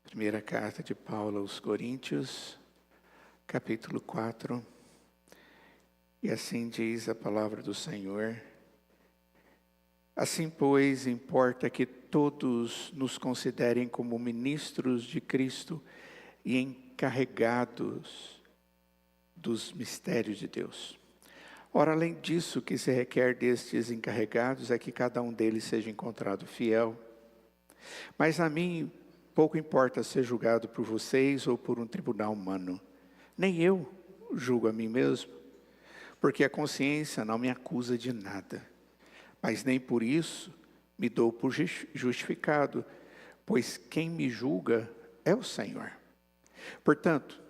Primeira carta de Paulo aos Coríntios, capítulo 4. E assim diz a palavra do Senhor. Assim, pois, importa que todos nos considerem como ministros de Cristo e encarregados dos mistérios de Deus. Ora, além disso, o que se requer destes encarregados é que cada um deles seja encontrado fiel. Mas a mim pouco importa ser julgado por vocês ou por um tribunal humano. Nem eu julgo a mim mesmo, porque a consciência não me acusa de nada. Mas nem por isso me dou por justificado, pois quem me julga é o Senhor. Portanto,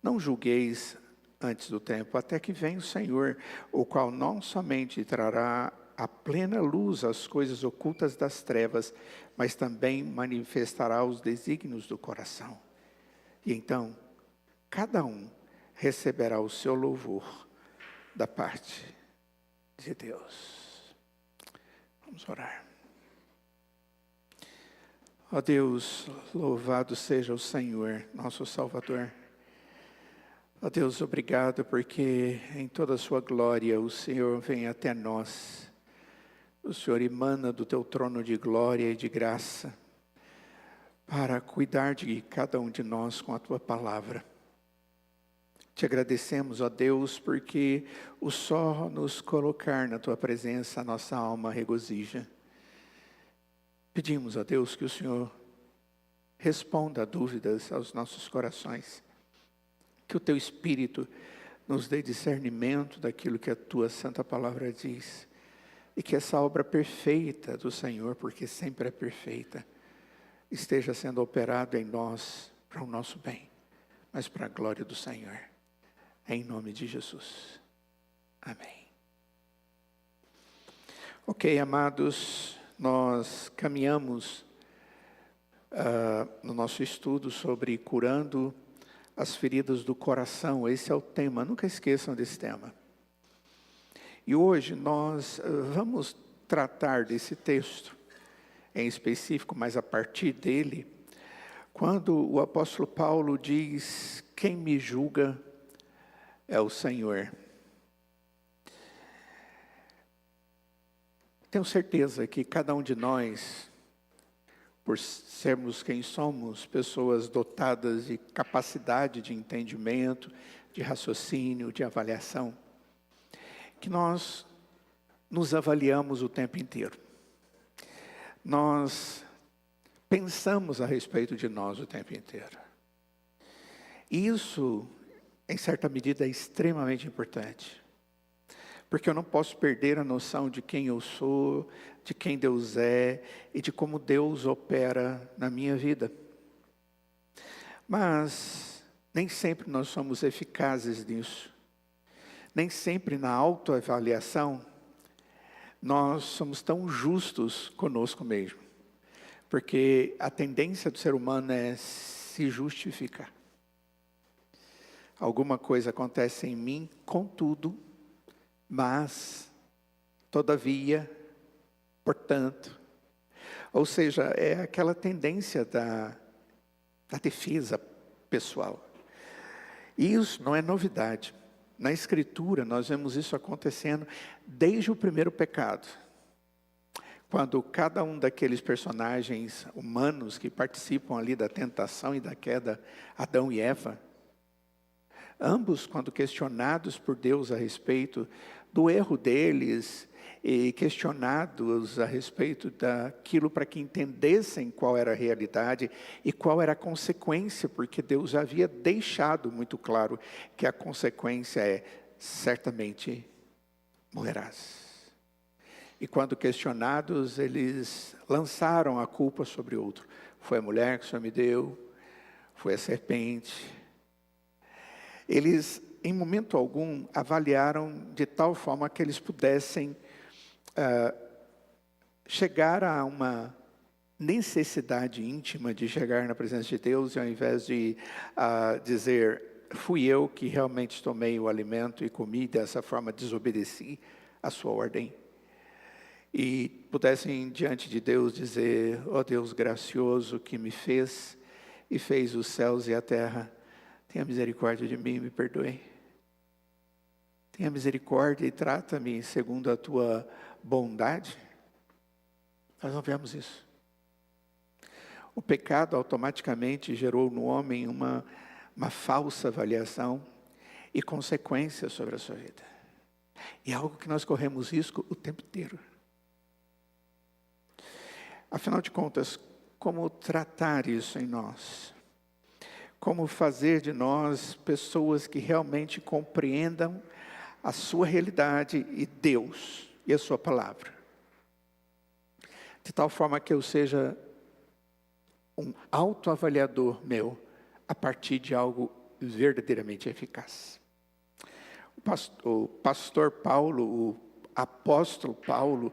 não julgueis antes do tempo, até que venha o Senhor, o qual não somente trará à plena luz as coisas ocultas das trevas, mas também manifestará os desígnios do coração. E então, cada um receberá o seu louvor da parte de Deus. Vamos orar. Ó Deus, louvado seja o Senhor, nosso Salvador. Ó Deus, obrigado porque em toda a sua glória o Senhor vem até nós. O Senhor emana do teu trono de glória e de graça para cuidar de cada um de nós com a tua palavra. Te agradecemos, ó Deus, porque o só nos colocar na tua presença, a nossa alma regozija. Pedimos, ó Deus, que o Senhor responda a dúvidas aos nossos corações. Que o teu Espírito nos dê discernimento daquilo que a tua santa palavra diz. E que essa obra perfeita do Senhor, porque sempre é perfeita, esteja sendo operada em nós para o nosso bem, mas para a glória do Senhor. Em nome de Jesus. Amém. Ok, amados, nós caminhamos no nosso estudo sobre curando as feridas do coração. Esse é o tema, nunca esqueçam desse tema. E hoje nós vamos tratar desse texto em específico, mas a partir dele, quando o apóstolo Paulo diz: quem me julga é o Senhor. Tenho certeza que cada um de nós, por sermos quem somos, pessoas dotadas de capacidade de entendimento, de raciocínio, de avaliação, que nós nos avaliamos o tempo inteiro. Nós pensamos a respeito de nós o tempo inteiro. E isso, em certa medida, é extremamente importante. Porque eu não posso perder a noção de quem eu sou, de quem Deus é e de como Deus opera na minha vida. Mas nem sempre nós somos eficazes nisso. Nem sempre na autoavaliação nós somos tão justos conosco mesmo. Porque a tendência do ser humano é se justificar. Alguma coisa acontece em mim, contudo, mas, todavia, portanto. Ou seja, é aquela tendência da defesa pessoal. E isso não é novidade. Na Escritura, nós vemos isso acontecendo desde o primeiro pecado. Quando cada um daqueles personagens humanos que participam ali da tentação e da queda, Adão e Eva, ambos, quando questionados por Deus a respeito do erro deles e questionados a respeito daquilo para que entendessem qual era a realidade e qual era a consequência, porque Deus havia deixado muito claro que a consequência é: certamente morrerás. E quando questionados, eles lançaram a culpa sobre outro. Foi a mulher que o Senhor me deu, foi a serpente. Eles, em momento algum, avaliaram de tal forma que eles pudessem chegar a uma necessidade íntima de chegar na presença de Deus, e ao invés de dizer: fui eu que realmente tomei o alimento e comi, dessa forma desobedeci a sua ordem, e pudessem diante de Deus dizer: ó Deus gracioso que me fez e fez os céus e a terra, tenha misericórdia de mim e me perdoe. Tenha misericórdia e trata-me segundo a tua bondade. Nós não vemos isso. O pecado automaticamente gerou no homem uma falsa avaliação e consequências sobre a sua vida. E é algo que nós corremos risco o tempo inteiro. Afinal de contas, como tratar isso em nós? Como fazer de nós pessoas que realmente compreendam a sua realidade e Deus e a sua palavra? De tal forma que eu seja um autoavaliador meu a partir de algo verdadeiramente eficaz. O pastor Paulo, o apóstolo Paulo,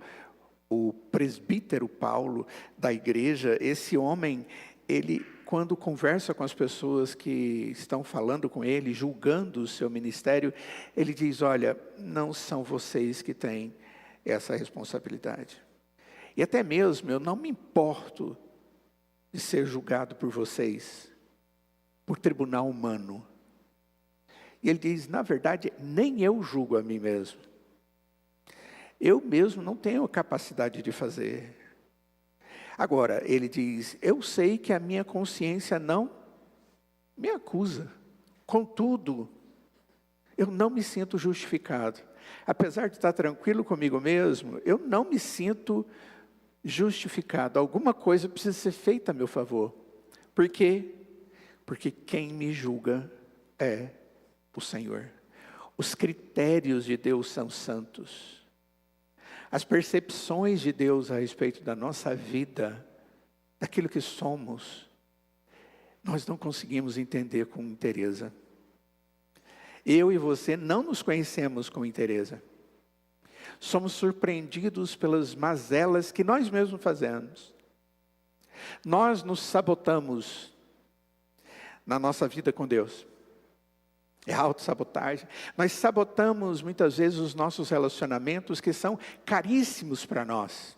o presbítero Paulo da igreja, esse homem, ele, quando conversa com as pessoas que estão falando com ele, julgando o seu ministério, ele diz: olha, não são vocês que têm essa responsabilidade. E até mesmo eu não me importo de ser julgado por vocês, por tribunal humano. E ele diz: na verdade, nem eu julgo a mim mesmo. Eu mesmo não tenho capacidade de fazer. Agora, ele diz: eu sei que a minha consciência não me acusa. Contudo, eu não me sinto justificado. Apesar de estar tranquilo comigo mesmo, eu não me sinto justificado. Alguma coisa precisa ser feita a meu favor. Por quê? Porque quem me julga é o Senhor. Os critérios de Deus são santos. As percepções de Deus a respeito da nossa vida, daquilo que somos, nós não conseguimos entender com inteireza. Eu e você não nos conhecemos com inteireza. Somos surpreendidos pelas mazelas que nós mesmos fazemos. Nós nos sabotamos na nossa vida com Deus. É autossabotagem. Nós sabotamos muitas vezes os nossos relacionamentos que são caríssimos para nós.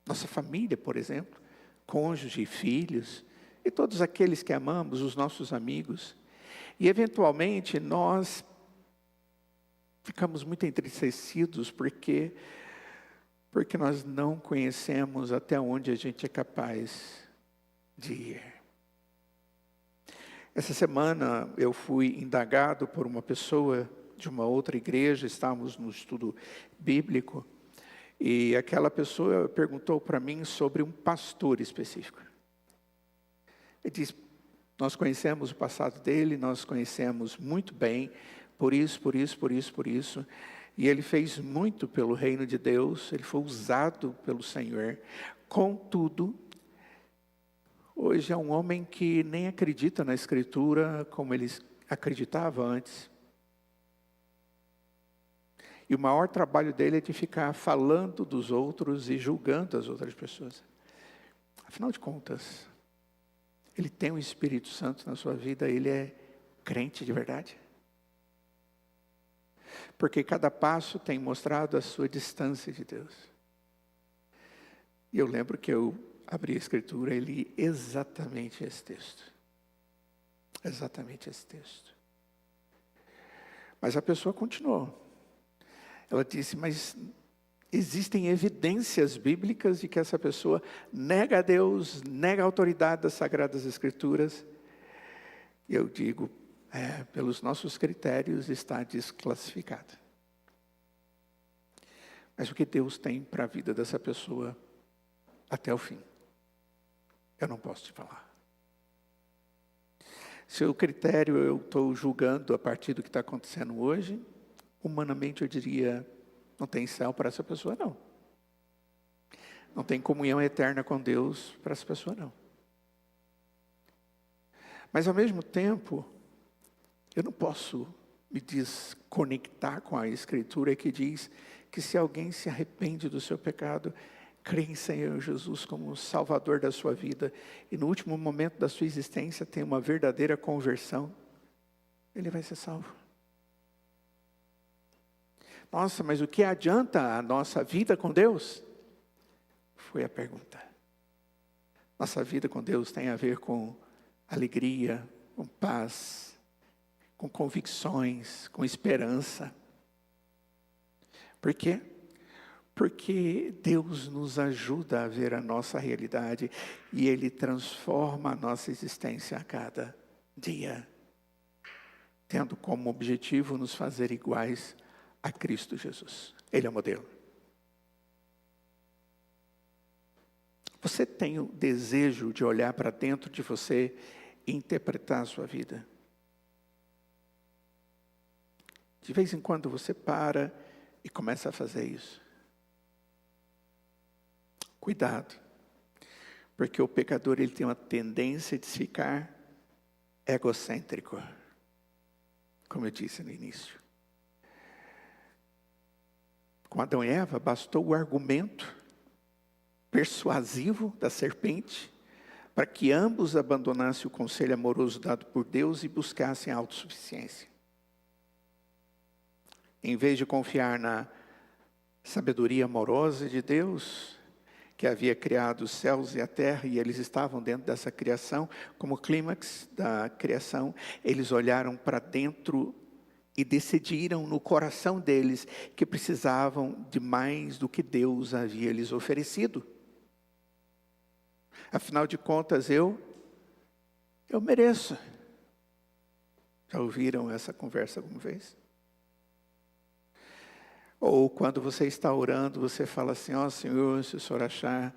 Nossa família, por exemplo, cônjuge, filhos, e todos aqueles que amamos, os nossos amigos. E eventualmente nós ficamos muito entristecidos porque nós não conhecemos até onde a gente é capaz de ir. Essa semana eu fui indagado por uma pessoa de uma outra igreja, estávamos no estudo bíblico, e aquela pessoa perguntou para mim sobre um pastor específico. Ele disse: nós conhecemos o passado dele, nós conhecemos muito bem, por isso, e ele fez muito pelo reino de Deus, ele foi usado pelo Senhor. Contudo, hoje é um homem que nem acredita na Escritura como ele acreditava antes. E o maior trabalho dele é de ficar falando dos outros e julgando as outras pessoas. Afinal de contas, ele tem o Espírito Santo na sua vida, ele é crente de verdade? Porque cada passo tem mostrado a sua distância de Deus. E eu lembro que eu abri a Escritura e li exatamente esse texto. Exatamente esse texto. Mas a pessoa continuou. Ela disse: mas existem evidências bíblicas de que essa pessoa nega a Deus, nega a autoridade das Sagradas Escrituras. E eu digo: pelos nossos critérios está desclassificada. Mas o que Deus tem para a vida dessa pessoa até o fim, eu não posso te falar. Se o critério eu estou julgando a partir do que está acontecendo hoje, humanamente eu diria: não tem céu para essa pessoa não. Não tem comunhão eterna com Deus para essa pessoa não. Mas ao mesmo tempo, eu não posso me desconectar com a Escritura que diz que se alguém se arrepende do seu pecado, crê em Senhor Jesus como o Salvador da sua vida, e no último momento da sua existência tem uma verdadeira conversão, ele vai ser salvo. Nossa, mas o que adianta a nossa vida com Deus? Foi a pergunta. Nossa vida com Deus tem a ver com alegria, com paz, com convicções, com esperança. Por quê? Porque Deus nos ajuda a ver a nossa realidade e Ele transforma a nossa existência a cada dia, tendo como objetivo nos fazer iguais a Cristo Jesus. Ele é o modelo. Você tem o desejo de olhar para dentro de você e interpretar a sua vida? De vez em quando você para e começa a fazer isso. Cuidado, porque o pecador ele tem uma tendência de ficar egocêntrico, como eu disse no início. Com Adão e Eva, bastou o argumento persuasivo da serpente para que ambos abandonassem o conselho amoroso dado por Deus e buscassem a autossuficiência. Em vez de confiar na sabedoria amorosa de Deus, que havia criado os céus e a terra, e eles estavam dentro dessa criação, como clímax da criação, eles olharam para dentro e decidiram no coração deles que precisavam de mais do que Deus havia lhes oferecido. Afinal de contas, eu mereço. Já ouviram essa conversa alguma vez? Ou quando você está orando, você fala assim, ó Senhor, se o Senhor achar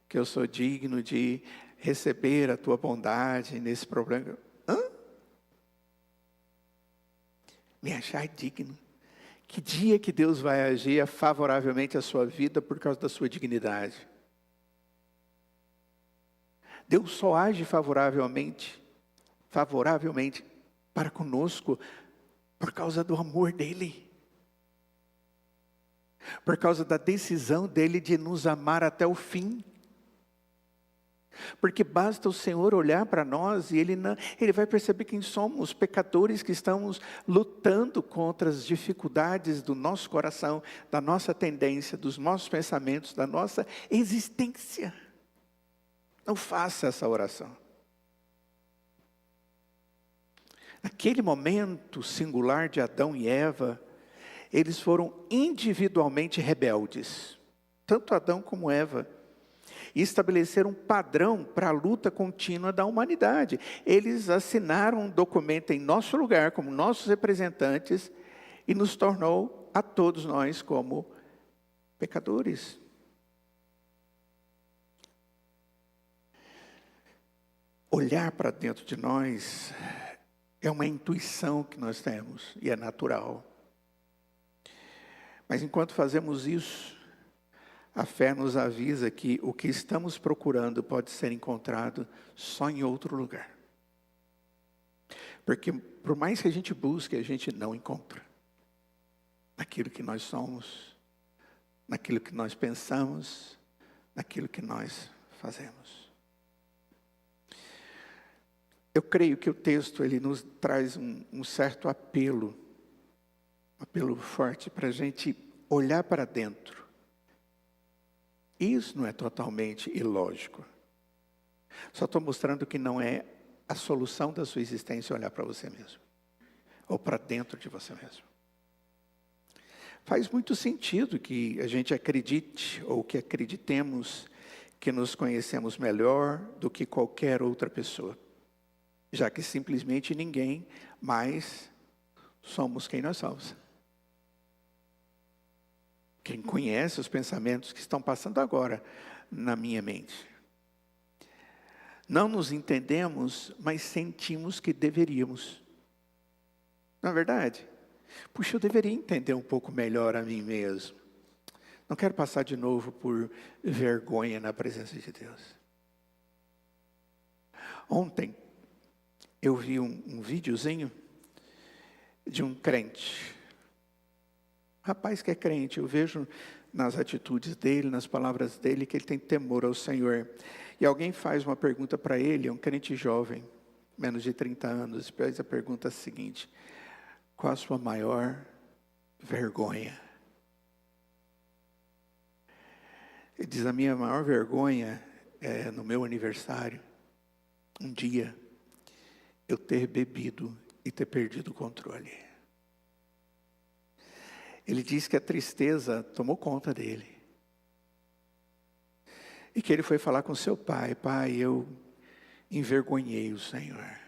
que eu sou digno de receber a tua bondade nesse problema. Hã? Me achar digno? Que dia que Deus vai agir favoravelmente à sua vida por causa da sua dignidade? Deus só age favoravelmente para conosco por causa do amor dEle. Por causa da decisão dEle de nos amar até o fim. Porque basta o Senhor olhar para nós e Ele vai perceber quem somos, pecadores que estamos lutando contra as dificuldades do nosso coração, da nossa tendência, dos nossos pensamentos, da nossa existência. Não faça essa oração. Naquele momento singular de Adão e Eva, eles foram individualmente rebeldes, tanto Adão como Eva, e estabeleceram um padrão para a luta contínua da humanidade. Eles assinaram um documento em nosso lugar, como nossos representantes, e nos tornou a todos nós como pecadores. Olhar para dentro de nós é uma intuição que nós temos, e é natural. Mas enquanto fazemos isso, a fé nos avisa que o que estamos procurando pode ser encontrado só em outro lugar. Porque por mais que a gente busque, a gente não encontra. Naquilo que nós somos, naquilo que nós pensamos, naquilo que nós fazemos. Eu creio que o texto ele nos traz um certo apelo forte para a gente olhar para dentro. Isso não é totalmente ilógico. Só estou mostrando que não é a solução da sua existência olhar para você mesmo. Ou para dentro de você mesmo. Faz muito sentido que a gente acredite ou que acreditemos que nos conhecemos melhor do que qualquer outra pessoa. Já que simplesmente ninguém mais somos quem nós somos. Quem conhece os pensamentos que estão passando agora na minha mente. Não nos entendemos, mas sentimos que deveríamos. Não é verdade? Puxa, eu deveria entender um pouco melhor a mim mesmo. Não quero passar de novo por vergonha na presença de Deus. Ontem, eu vi um videozinho de um crente. Rapaz que é crente, eu vejo nas atitudes dele, nas palavras dele, que ele tem temor ao Senhor. E alguém faz uma pergunta para ele, é um crente jovem, menos de 30 anos, e faz a pergunta seguinte: qual a sua maior vergonha? Ele diz, a minha maior vergonha é no meu aniversário, um dia, eu ter bebido e ter perdido o controle. Ele diz que a tristeza tomou conta dele. E que ele foi falar com seu pai: pai, eu envergonhei o Senhor.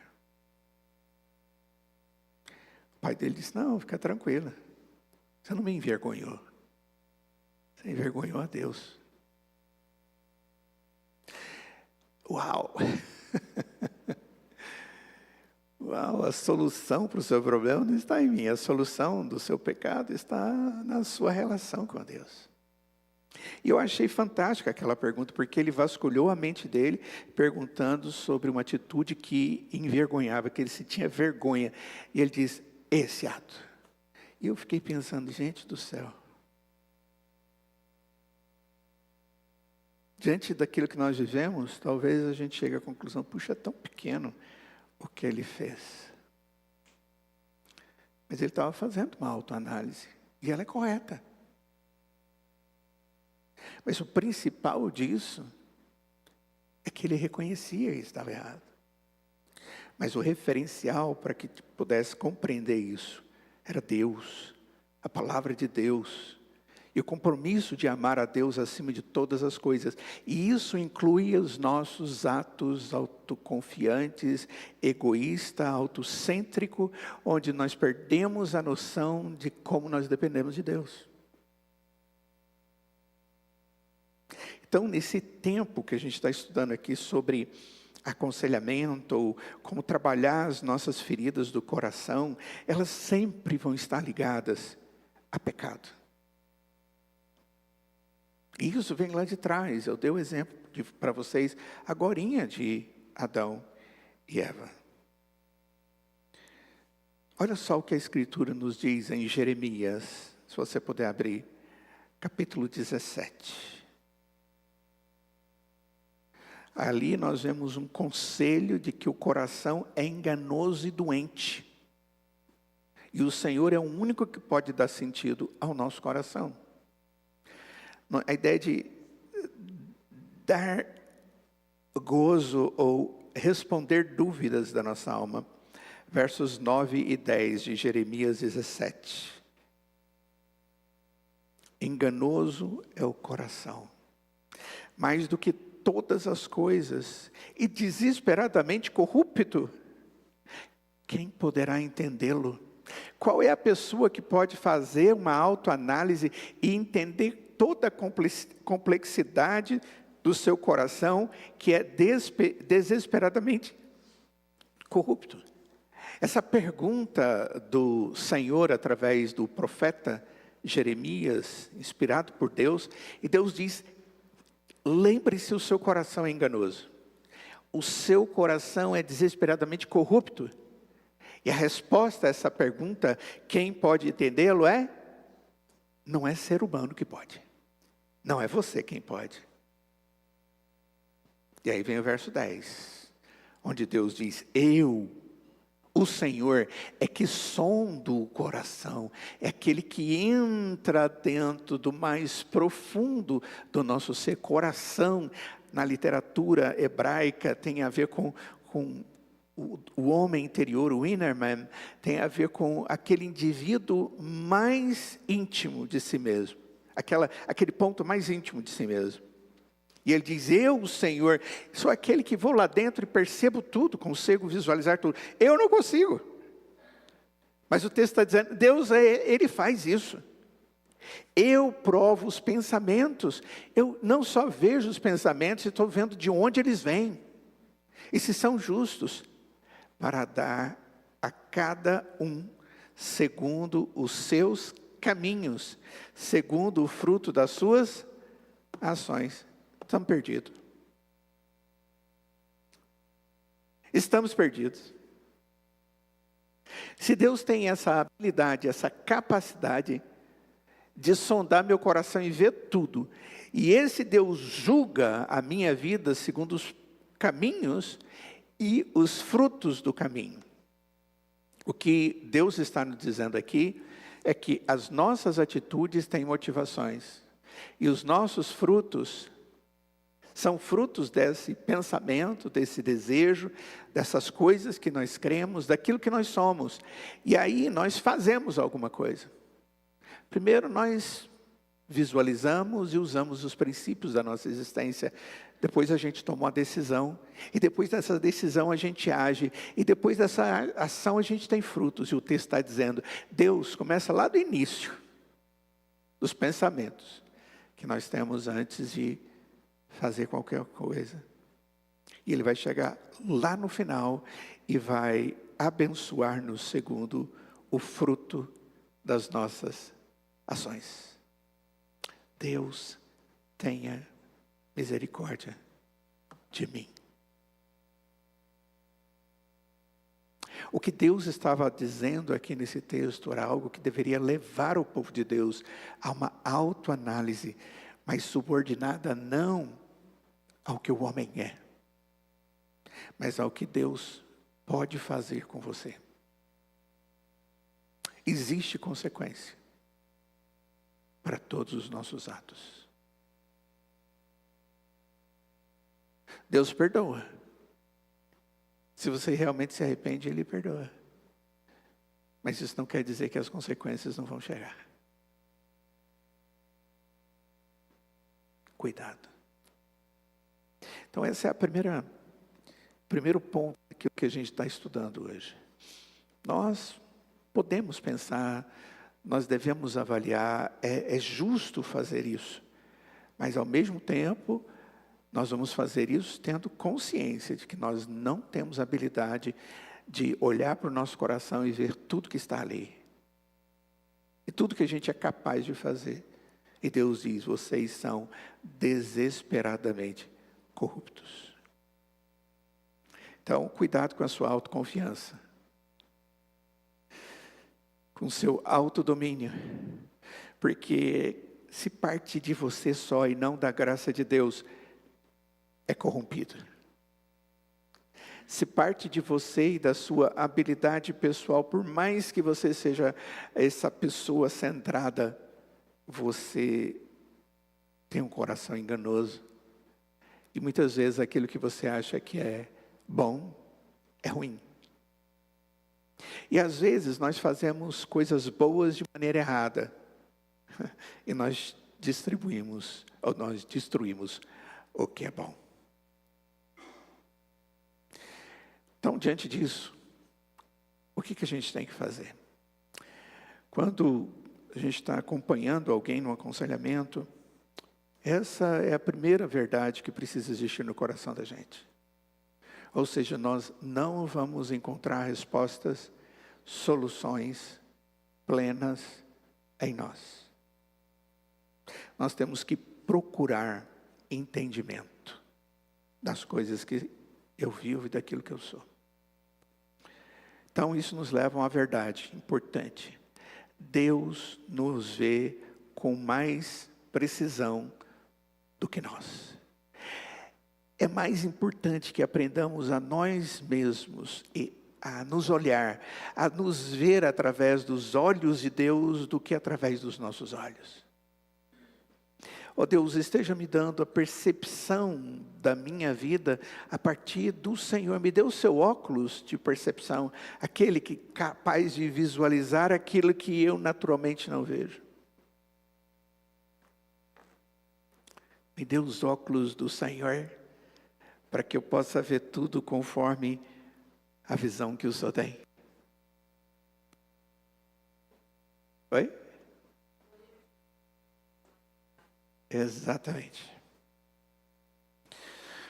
O pai dele disse: não, fica tranquila. Você não me envergonhou. Você envergonhou a Deus. Uau! Uau, a solução para o seu problema não está em mim. A solução do seu pecado está na sua relação com Deus. E eu achei fantástica aquela pergunta, porque ele vasculhou a mente dele, perguntando sobre uma atitude que envergonhava, que ele se tinha vergonha. E ele diz: esse ato. E eu fiquei pensando, gente do céu. Diante daquilo que nós vivemos, talvez a gente chegue à conclusão: puxa, é tão pequeno o que ele fez. Mas ele estava fazendo uma autoanálise, e ela é correta. Mas o principal disso é que ele reconhecia que estava errado. Mas o referencial para que pudesse compreender isso era Deus, a palavra de Deus. E o compromisso de amar a Deus acima de todas as coisas. E isso inclui os nossos atos autoconfiantes, egoísta, autocêntrico, onde nós perdemos a noção de como nós dependemos de Deus. Então, nesse tempo que a gente está estudando aqui sobre aconselhamento, ou como trabalhar as nossas feridas do coração, elas sempre vão estar ligadas a pecado. E isso vem lá de trás. Eu dei o exemplo para vocês agorinha de Adão e Eva. Olha só o que a Escritura nos diz em Jeremias, se você puder abrir, capítulo 17. Ali nós vemos um conselho de que o coração é enganoso e doente. E o Senhor é o único que pode dar sentido ao nosso coração. A ideia de dar gozo ou responder dúvidas da nossa alma. Versos 9 e 10 de Jeremias 17. Enganoso é o coração, mais do que todas as coisas, e desesperadamente corrupto. Quem poderá entendê-lo? Qual é a pessoa que pode fazer uma autoanálise e entender toda a complexidade do seu coração, que é desesperadamente corrupto? Essa pergunta do Senhor através do profeta Jeremias, inspirado por Deus, e Deus diz: lembre-se, o seu coração é enganoso. O seu coração é desesperadamente corrupto. E a resposta a essa pergunta, quem pode entendê-lo é: não é ser humano que pode. Não é você quem pode. E aí vem o verso 10, onde Deus diz: eu, o Senhor, é que sondo o coração, é aquele que entra dentro do mais profundo do nosso ser. Coração, na literatura hebraica, tem a ver com o homem interior, o inner man, tem a ver com aquele indivíduo mais íntimo de si mesmo, aquele ponto mais íntimo de si mesmo. E ele diz: eu, o Senhor, sou aquele que vou lá dentro e percebo tudo, consigo visualizar tudo. Eu não consigo. Mas o texto está dizendo, Deus, Ele faz isso. Eu provo os pensamentos. Eu não só vejo os pensamentos, estou vendo de onde eles vêm. E se são justos, para dar a cada um segundo os seus caminhos, segundo o fruto das suas ações. Estamos perdidos. Estamos perdidos. Se Deus tem essa habilidade, essa capacidade de sondar meu coração e ver tudo, e esse Deus julga a minha vida segundo os caminhos e os frutos do caminho. O que Deus está nos dizendo aqui é que as nossas atitudes têm motivações, e os nossos frutos São frutos desse pensamento, desse desejo, dessas coisas que nós cremos, daquilo que nós somos. E aí nós fazemos alguma coisa. Primeiro nós visualizamos e usamos os princípios da nossa existência. Depois a gente toma uma decisão. E depois dessa decisão a gente age. E depois dessa ação a gente tem frutos. E o texto está dizendo, Deus começa lá do início dos pensamentos que nós temos antes de fazer qualquer coisa. E Ele vai chegar lá no final e vai abençoar-nos segundo o fruto das nossas ações. Deus tenha misericórdia de mim. O que Deus estava dizendo aqui nesse texto era algo que deveria levar o povo de Deus a uma autoanálise, mas subordinada não ao que o homem é, mas ao que Deus pode fazer com você. Existe consequência para todos os nossos atos. Deus perdoa. Se você realmente se arrepende, Ele perdoa. Mas isso não quer dizer que as consequências não vão chegar. Cuidado. Então esse é primeiro ponto que a gente está estudando hoje. Nós podemos pensar, nós devemos avaliar, é justo fazer isso. Mas ao mesmo tempo, nós vamos fazer isso tendo consciência de que nós não temos habilidade de olhar para o nosso coração e ver tudo que está ali. E tudo que a gente é capaz de fazer. E Deus diz, vocês são desesperadamente corruptos. Então, cuidado com a sua autoconfiança. Com o seu autodomínio. Porque se parte de você só e não da graça de Deus, é corrompido. Se parte de você e da sua habilidade pessoal, por mais que você seja essa pessoa centrada, você tem um coração enganoso. E muitas vezes aquilo que você acha que é bom, é ruim. E às vezes nós fazemos coisas boas de maneira errada. E nós destruímos o que é bom. Então, diante disso, o que a gente tem que fazer? Quando a gente está acompanhando alguém no aconselhamento, essa é a primeira verdade que precisa existir no coração da gente. Ou seja, nós não vamos encontrar respostas, soluções plenas em nós. Nós temos que procurar entendimento das coisas que eu vivo e daquilo que eu sou. Então, isso nos leva a uma verdade importante. Deus nos vê com mais precisão do que nós. É mais importante que aprendamos a nós mesmos e a nos olhar, a nos ver através dos olhos de Deus do que através dos nossos olhos. Ó Deus, esteja me dando a percepção da minha vida a partir do Senhor. Me dê o seu óculos de percepção, aquele que é capaz de visualizar aquilo que eu naturalmente não vejo. Me dê os óculos do Senhor, para que eu possa ver tudo conforme a visão que o Senhor tem. Oi? Exatamente.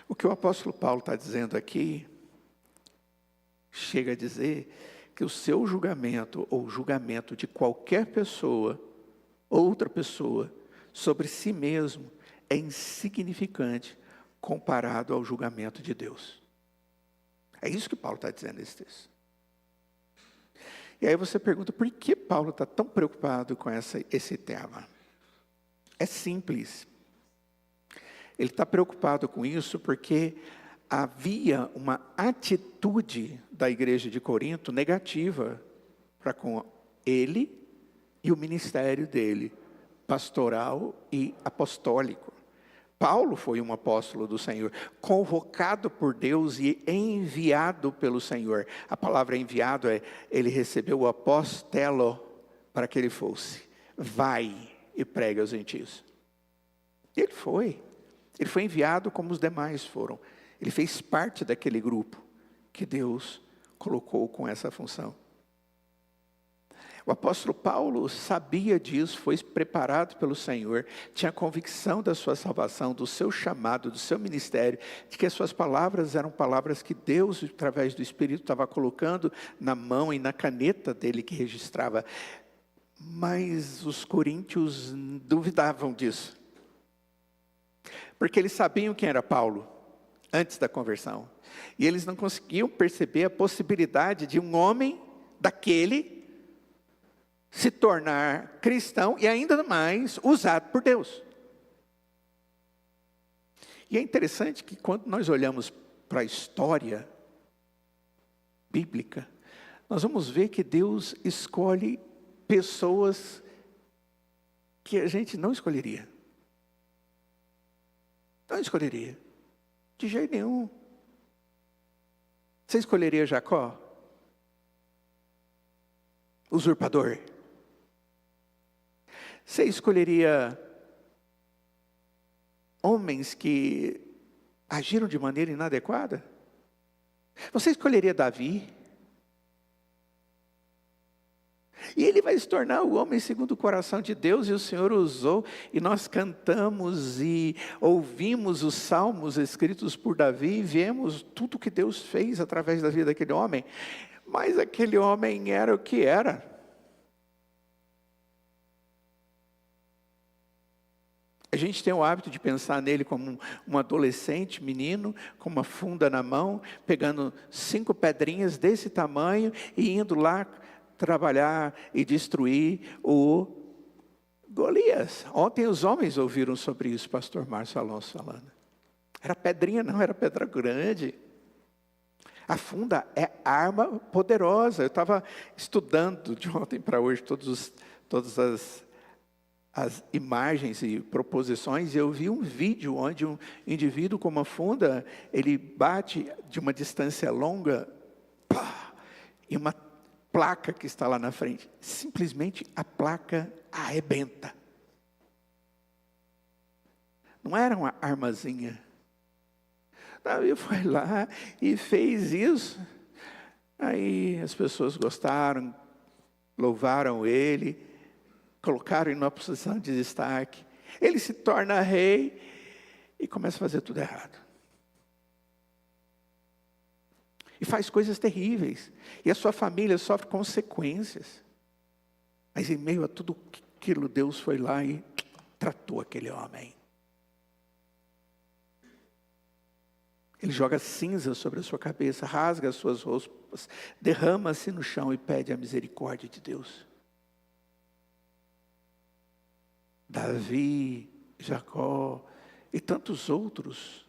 O que o apóstolo Paulo está dizendo aqui, chega a dizer que o seu julgamento, ou o julgamento de qualquer pessoa, outra pessoa, sobre si mesmo, é insignificante comparado ao julgamento de Deus. É isso que Paulo está dizendo nesse texto. E aí você pergunta, por que Paulo está tão preocupado com esse tema? É simples. Ele está preocupado com isso porque havia uma atitude da igreja de Corinto negativa para com ele e o ministério dele, pastoral e apostólico. Paulo foi um apóstolo do Senhor, convocado por Deus e enviado pelo Senhor. A palavra enviado é, ele recebeu o apostelo para que ele fosse. Vai e pregue aos gentios. E ele foi. Ele foi enviado como os demais foram. Ele fez parte daquele grupo que Deus colocou com essa função. O apóstolo Paulo sabia disso, foi preparado pelo Senhor, tinha convicção da sua salvação, do seu chamado, do seu ministério, de que as suas palavras eram palavras que Deus, através do Espírito, estava colocando na mão e na caneta dele que registrava. Mas os coríntios duvidavam disso, porque eles sabiam quem era Paulo antes da conversão, e eles não conseguiam perceber a possibilidade de um homem daquele se tornar cristão e ainda mais usado por Deus. E é interessante que quando nós olhamos para a história bíblica, nós vamos ver que Deus escolhe pessoas que a gente não escolheria. Não escolheria, de jeito nenhum. Você escolheria Jacó? Usurpador? Você escolheria homens que agiram de maneira inadequada? Você escolheria Davi? E ele vai se tornar o homem segundo o coração de Deus, e o Senhor usou, e nós cantamos e ouvimos os salmos escritos por Davi, e vemos tudo que Deus fez através da vida daquele homem. Mas aquele homem era o que era. A gente tem o hábito de pensar nele como um adolescente, menino, com uma funda na mão, pegando 5 pedrinhas desse tamanho e indo lá trabalhar e destruir o Golias. Ontem os homens ouviram sobre isso, pastor Márcio Alonso falando. Era pedrinha, não, era pedra grande. A funda é arma poderosa. Eu estava estudando de ontem para hoje todas as imagens e proposições, e eu vi um vídeo onde um indivíduo com uma funda, ele bate de uma distância longa, pá, e uma placa que está lá na frente, simplesmente a placa arrebenta. Não era uma armazinha. Davi foi lá e fez isso. Aí as pessoas gostaram, louvaram ele, colocaram em uma posição de destaque. Ele se torna rei e começa a fazer tudo errado. E faz coisas terríveis. E a sua família sofre consequências. Mas em meio a tudo aquilo, Deus foi lá e tratou aquele homem. Ele joga cinza sobre a sua cabeça, rasga as suas roupas, derrama-se no chão e pede a misericórdia de Deus. Davi, Jacó e tantos outros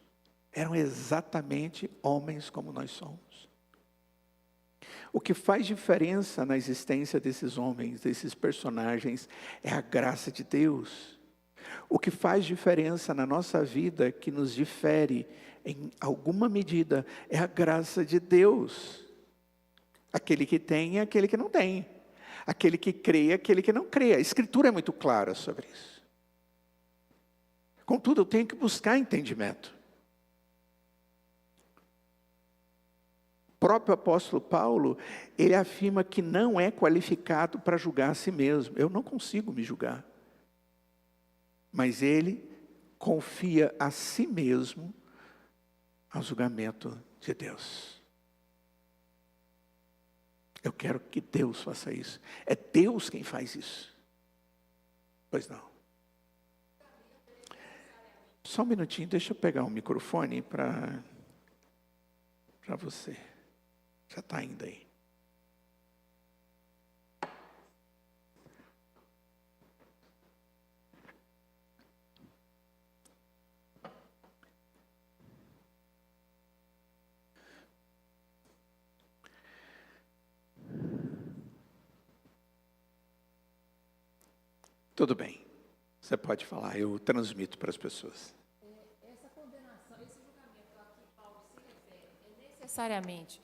eram exatamente homens como nós somos. O que faz diferença na existência desses homens, desses personagens, é a graça de Deus. O que faz diferença na nossa vida, que nos difere em alguma medida, é a graça de Deus. Aquele que tem e aquele que não tem. Aquele que crê e aquele que não crê. A Escritura é muito clara sobre isso. Contudo, eu tenho que buscar entendimento. O próprio apóstolo Paulo, ele afirma que não é qualificado para julgar a si mesmo. Eu não consigo me julgar. Mas ele confia a si mesmo ao julgamento de Deus. Eu quero que Deus faça isso. É Deus quem faz isso. Pois não. Só um minutinho, deixa eu pegar um microfone para você. Já está indo aí. Tudo bem, você pode falar, eu transmito para as pessoas. condenação, esse julgamento a que Paulo se refere, é necessariamente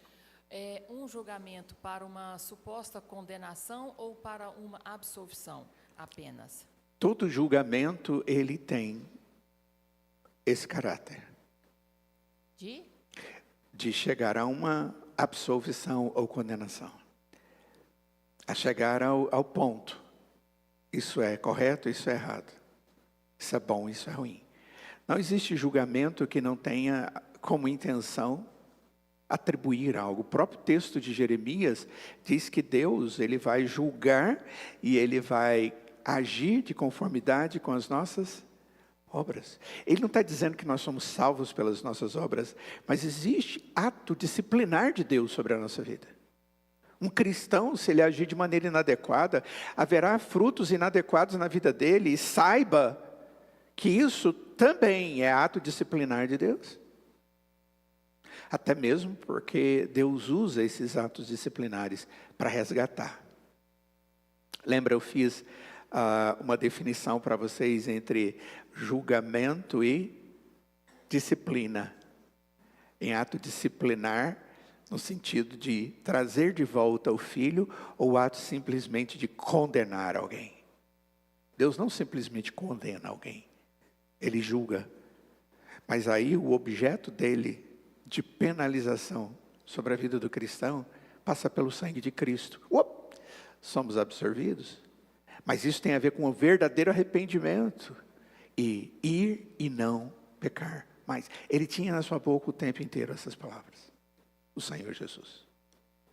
um julgamento para uma suposta condenação ou para uma absolvição apenas? Todo julgamento, ele tem esse caráter. De chegar a uma absolvição ou condenação. A chegar ao ponto. Isso é correto, isso é errado. Isso é bom, isso é ruim. Não existe julgamento que não tenha como intenção atribuir algo. O próprio texto de Jeremias diz que Deus, ele vai julgar e ele vai agir de conformidade com as nossas obras. Ele não está dizendo que nós somos salvos pelas nossas obras, mas existe ato disciplinar de Deus sobre a nossa vida. Um cristão, se ele agir de maneira inadequada, haverá frutos inadequados na vida dele, e saiba que isso também é ato disciplinar de Deus. Até mesmo porque Deus usa esses atos disciplinares para resgatar. Lembra, eu fiz uma definição para vocês entre julgamento e disciplina. Em ato disciplinar, no sentido de trazer de volta o filho, ou ato simplesmente de condenar alguém. Deus não simplesmente condena alguém, Ele julga. Mas aí o objeto dele, de penalização sobre a vida do cristão, passa pelo sangue de Cristo. Somos absorvidos. Mas isso tem a ver com um verdadeiro arrependimento. E ir e não pecar mais. Ele tinha na sua boca o tempo inteiro essas palavras. O Senhor Jesus.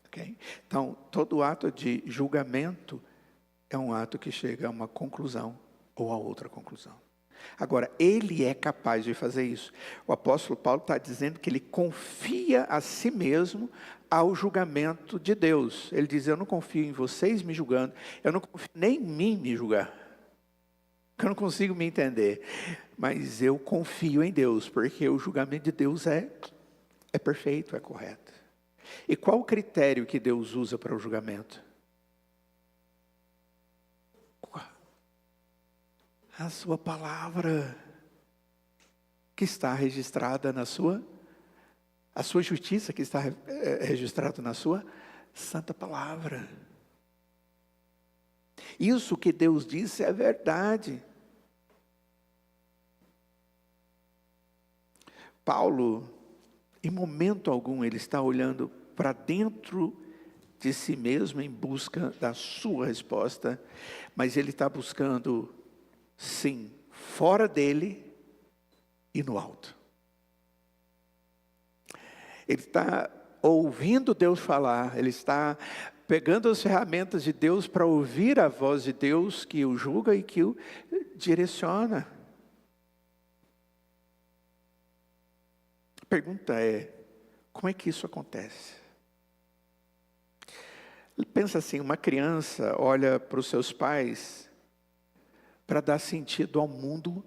Okay? Então, todo ato de julgamento é um ato que chega a uma conclusão ou a outra conclusão. Agora, ele é capaz de fazer isso. O apóstolo Paulo está dizendo que ele confia a si mesmo ao julgamento de Deus. Ele diz, eu não confio em vocês me julgando, eu não confio nem em mim me julgar. Eu não consigo me entender, mas eu confio em Deus, porque o julgamento de Deus é perfeito, é correto. E qual o critério que Deus usa para o julgamento? A sua palavra, que está registrada na sua, a sua justiça que está registrada na sua santa palavra. Isso que Deus disse é verdade. Paulo, em momento algum, ele está olhando para dentro de si mesmo em busca da sua resposta, mas ele está buscando, sim, fora dele e no alto. Ele está ouvindo Deus falar, ele está pegando as ferramentas de Deus para ouvir a voz de Deus que o julga e que o direciona. A pergunta é, como é que isso acontece? Pensa assim, uma criança olha para os seus pais para dar sentido ao mundo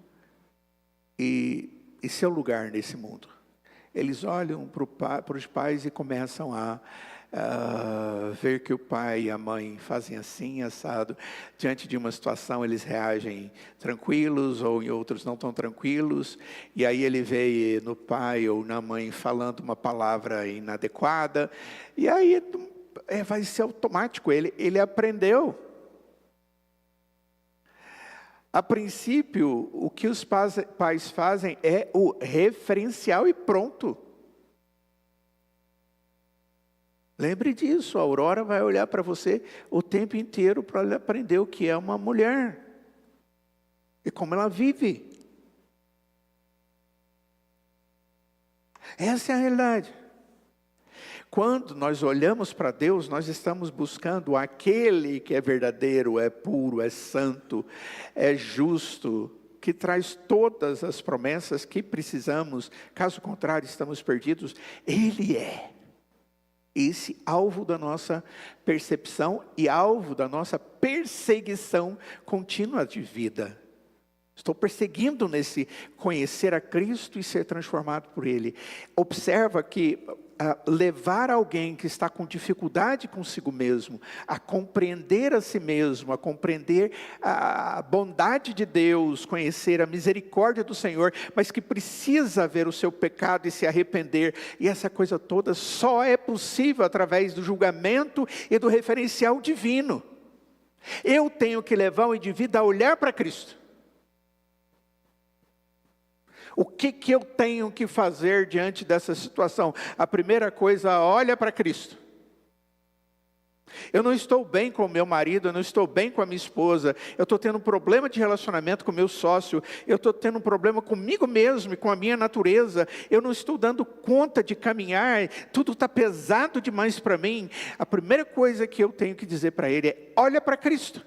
e seu lugar nesse mundo. Eles olham para os pais e começam a ver que o pai e a mãe fazem assim, assado. Diante de uma situação eles reagem tranquilos, ou em outros não tão tranquilos. E aí ele vê no pai ou na mãe falando uma palavra inadequada. E aí vai ser automático, ele aprendeu. A princípio, o que os pais fazem é o referencial e pronto. Lembre disso, a Aurora vai olhar para você o tempo inteiro para aprender o que é uma mulher. E como ela vive. Essa é a realidade. Quando nós olhamos para Deus, nós estamos buscando aquele que é verdadeiro, é puro, é santo, é justo, que traz todas as promessas que precisamos. Caso contrário, estamos perdidos. Ele é esse alvo da nossa percepção e alvo da nossa perseguição contínua de vida. Estou perseguindo nesse conhecer a Cristo e ser transformado por Ele. Observa que levar alguém que está com dificuldade consigo mesmo, a compreender a si mesmo, a compreender a bondade de Deus, conhecer a misericórdia do Senhor, mas que precisa ver o seu pecado e se arrepender, e essa coisa toda só é possível através do julgamento e do referencial divino. Eu tenho que levar o indivíduo a olhar para Cristo. O que eu tenho que fazer diante dessa situação? A primeira coisa, olha para Cristo. Eu não estou bem com o meu marido, eu não estou bem com a minha esposa, eu estou tendo um problema de relacionamento com o meu sócio, eu estou tendo um problema comigo mesmo e com a minha natureza, eu não estou dando conta de caminhar, tudo está pesado demais para mim. A primeira coisa que eu tenho que dizer para ele é, olha para Cristo.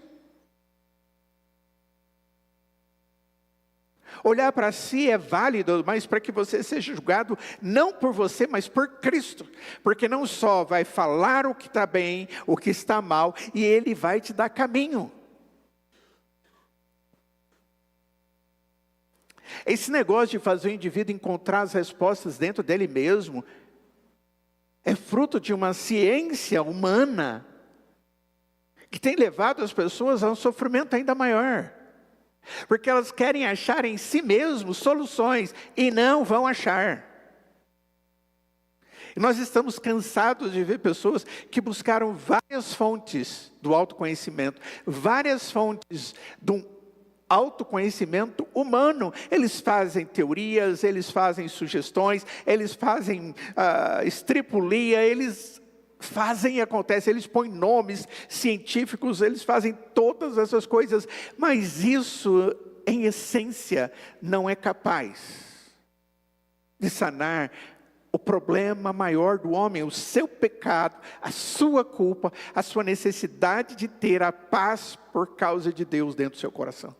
Olhar para si é válido, mas para que você seja julgado, não por você, mas por Cristo. Porque não só vai falar o que está bem, o que está mal, e Ele vai te dar caminho. Esse negócio de fazer o indivíduo encontrar as respostas dentro dele mesmo, é fruto de uma ciência humana, que tem levado as pessoas a um sofrimento ainda maior. Porque elas querem achar em si mesmos soluções e não vão achar. E nós estamos cansados de ver pessoas que buscaram várias fontes do autoconhecimento, várias fontes do autoconhecimento humano. Eles fazem teorias, eles fazem sugestões, eles fazem estripulia, eles fazem e acontece, eles põem nomes científicos, eles fazem todas essas coisas, mas isso, em essência, não é capaz de sanar o problema maior do homem, o seu pecado, a sua culpa, a sua necessidade de ter a paz por causa de Deus dentro do seu coração.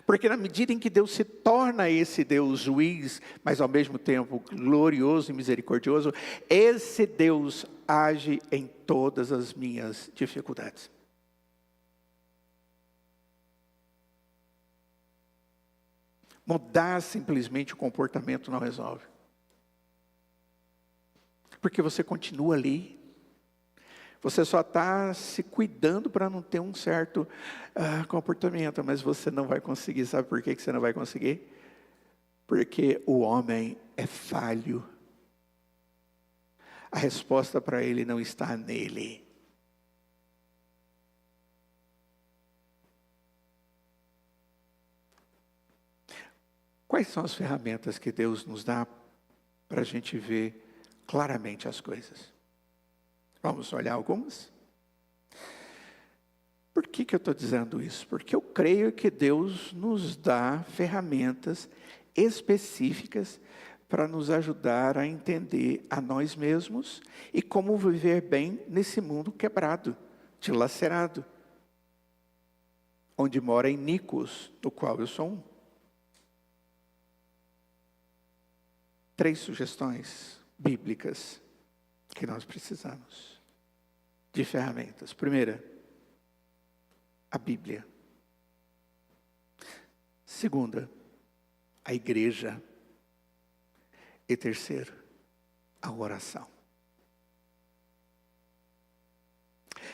Porque na medida em que Deus se torna esse Deus juiz, mas ao mesmo tempo glorioso e misericordioso, esse Deus age em todas as minhas dificuldades. Mudar simplesmente o comportamento não resolve. Porque você continua ali. Você só está se cuidando para não ter um certo comportamento, mas você não vai conseguir. Sabe por que você não vai conseguir? Porque o homem é falho. A resposta para ele não está nele. Quais são as ferramentas que Deus nos dá para a gente ver claramente as coisas? Vamos olhar algumas? Por que eu estou dizendo isso? Porque eu creio que Deus nos dá ferramentas específicas para nos ajudar a entender a nós mesmos e como viver bem nesse mundo quebrado, dilacerado, onde mora iníquos, do qual eu sou um. 3 sugestões bíblicas que nós precisamos de ferramentas. Primeira, a Bíblia. Segunda, a igreja. E terceiro, a oração.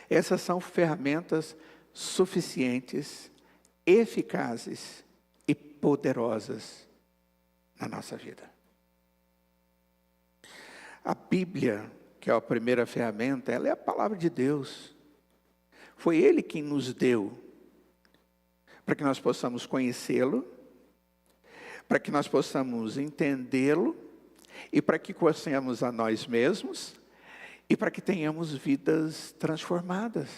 Essas são ferramentas suficientes, eficazes e poderosas na nossa vida. A Bíblia, que é a primeira ferramenta, ela é a palavra de Deus. Foi Ele quem nos deu, para que nós possamos conhecê-lo, para que nós possamos entendê-lo, e para que conheçamos a nós mesmos, e para que tenhamos vidas transformadas.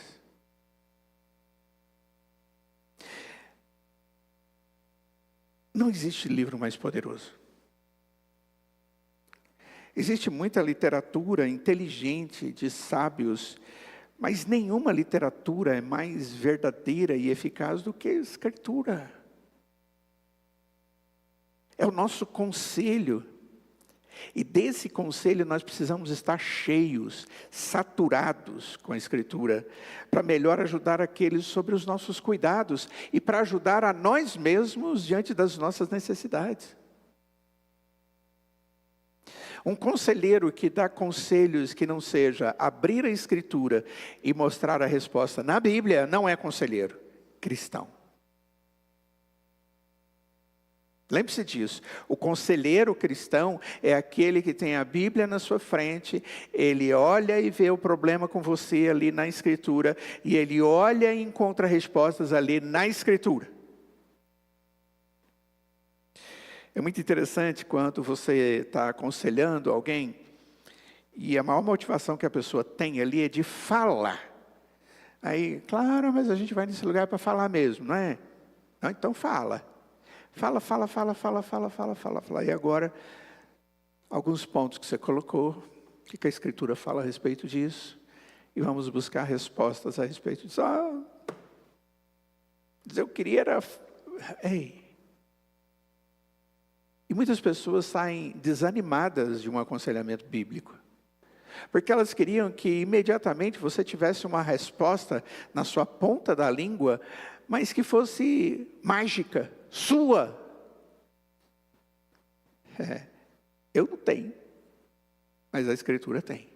Não existe livro mais poderoso. Existe muita literatura inteligente de sábios, mas nenhuma literatura é mais verdadeira e eficaz do que a Escritura. É o nosso conselho, E desse conselho nós precisamos estar cheios, saturados com a Escritura, para melhor ajudar aqueles sobre os nossos cuidados e para ajudar a nós mesmos diante das nossas necessidades. Um conselheiro que dá conselhos que não seja abrir a Escritura e mostrar a resposta na Bíblia, não é conselheiro cristão. Lembre-se disso, o conselheiro cristão é aquele que tem a Bíblia na sua frente, ele olha e vê o problema com você ali na Escritura, e ele olha e encontra respostas ali na Escritura. É muito interessante quando você está aconselhando alguém, e a maior motivação que a pessoa tem ali é de falar. Aí, claro, mas a gente vai nesse lugar para falar mesmo, não é? Não, então fala. Fala. E agora, alguns pontos que você colocou, o que a Escritura fala a respeito disso, e vamos buscar respostas a respeito disso. Eu queria era... Ei. E muitas pessoas saem desanimadas de um aconselhamento bíblico, porque elas queriam que imediatamente você tivesse uma resposta na sua ponta da língua, mas que fosse mágica, sua. Eu não tenho, mas a Escritura tem.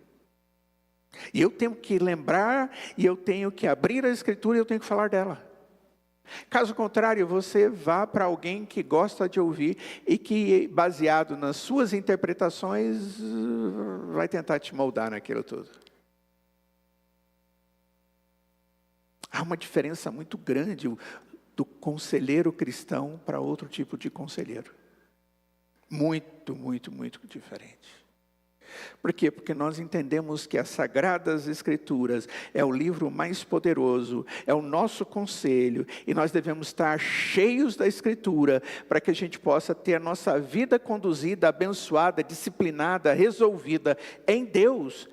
E eu tenho que lembrar, e eu tenho que abrir a Escritura e eu tenho que falar dela. Caso contrário, você vá para alguém que gosta de ouvir e que, baseado nas suas interpretações, vai tentar te moldar naquilo tudo. Há uma diferença muito grande do conselheiro cristão para outro tipo de conselheiro. Muito diferente. Por quê? Porque nós entendemos que as Sagradas Escrituras é o livro mais poderoso, é o nosso conselho, e nós devemos estar cheios da Escritura, para que a gente possa ter a nossa vida conduzida, abençoada, disciplinada, resolvida em Deus,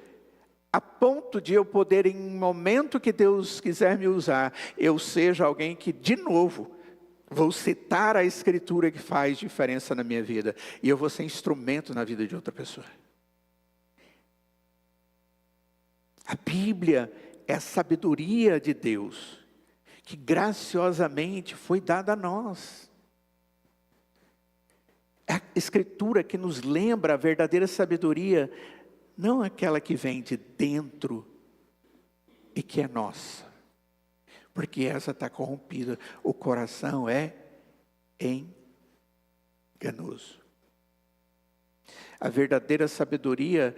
a ponto de eu poder, em um momento que Deus quiser me usar, eu seja alguém que, de novo, vou citar a Escritura que faz diferença na minha vida, e eu vou ser instrumento na vida de outra pessoa. A Bíblia é a sabedoria de Deus, que graciosamente foi dada a nós. É a Escritura que nos lembra a verdadeira sabedoria, não aquela que vem de dentro e que é nossa, porque essa está corrompida, o coração é enganoso. A verdadeira sabedoria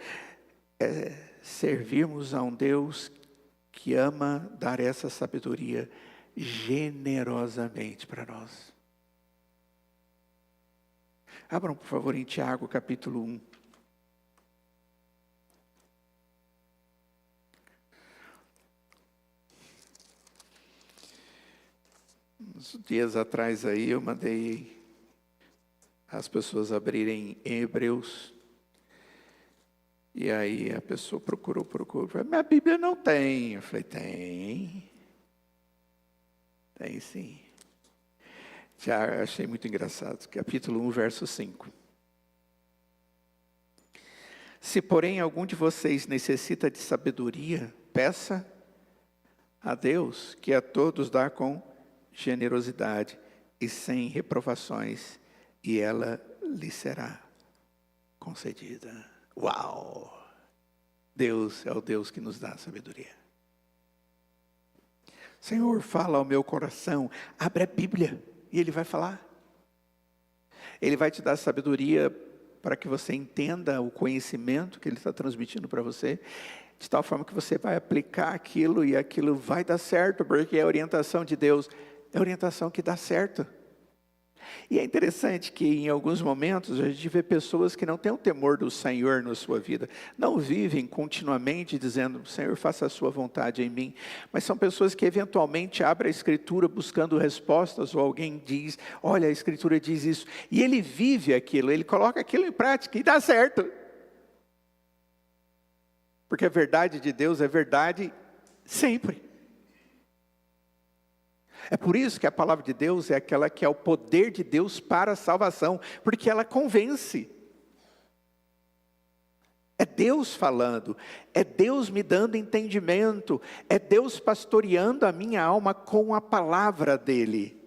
é servirmos a um Deus que ama dar essa sabedoria generosamente para nós. Abram, por favor, em Tiago, capítulo 1. Uns dias atrás aí eu mandei as pessoas abrirem em Hebreus. E aí a pessoa procurou. Minha Bíblia não tem. Eu falei, tem. Tem sim. Já achei muito engraçado. Capítulo 1, verso 5. Se, porém, algum de vocês necessita de sabedoria, peça a Deus, que a todos dá com generosidade e sem reprovações, e ela lhe será concedida. Uau! Deus é o Deus que nos dá sabedoria. Senhor, fala ao meu coração, abre a Bíblia e Ele vai falar. Ele vai te dar sabedoria para que você entenda o conhecimento que Ele está transmitindo para você, de tal forma que você vai aplicar aquilo e aquilo vai dar certo, porque a orientação de Deus é a orientação que dá certo. E é interessante que em alguns momentos a gente vê pessoas que não têm o temor do Senhor na sua vida, não vivem continuamente dizendo, Senhor, faça a sua vontade em mim, mas são pessoas que eventualmente abrem a Escritura buscando respostas, ou alguém diz, olha, a Escritura diz isso, e ele vive aquilo, ele coloca aquilo em prática e dá certo. Porque a verdade de Deus é verdade sempre. É por isso que a palavra de Deus é aquela que é o poder de Deus para a salvação, porque ela convence. Deus falando, é Deus me dando entendimento, é Deus pastoreando a minha alma com a palavra dEle.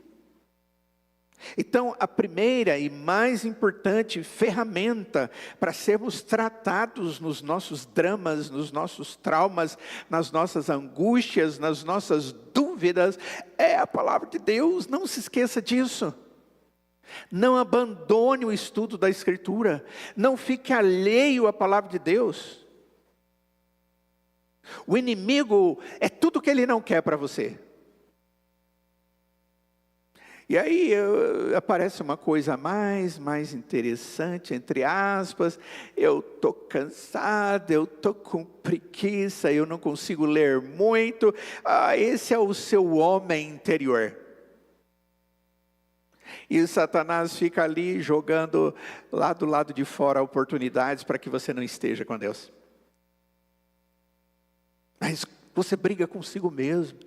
Então, a primeira e mais importante ferramenta para sermos tratados nos nossos dramas, nos nossos traumas, nas nossas angústias, nas nossas dúvidas, é a palavra de Deus. Não se esqueça disso. Não abandone o estudo da Escritura. Não fique alheio à palavra de Deus. O inimigo é tudo que ele não quer para você. E aí aparece uma coisa mais interessante, entre aspas, eu estou cansado, eu estou com preguiça, eu não consigo ler muito. Esse é o seu homem interior. E Satanás fica ali jogando lá do lado de fora oportunidades para que você não esteja com Deus. Mas você briga consigo mesmo.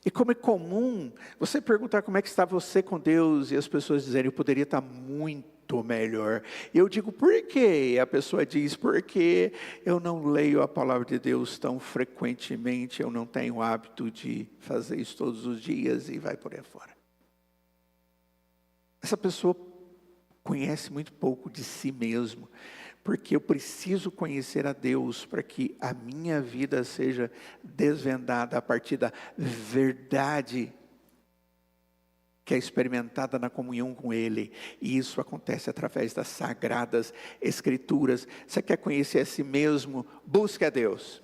E como é comum você perguntar como é que está você com Deus, e as pessoas dizerem, eu poderia estar muito melhor. E eu digo, por quê? E a pessoa diz, porque eu não leio a palavra de Deus tão frequentemente, eu não tenho o hábito de fazer isso todos os dias, e vai por aí fora. Essa pessoa conhece muito pouco de si mesmo, porque eu preciso conhecer a Deus para que a minha vida seja desvendada a partir da verdade que é experimentada na comunhão com Ele. E isso acontece através das sagradas Escrituras. Você quer conhecer a si mesmo? Busque a Deus.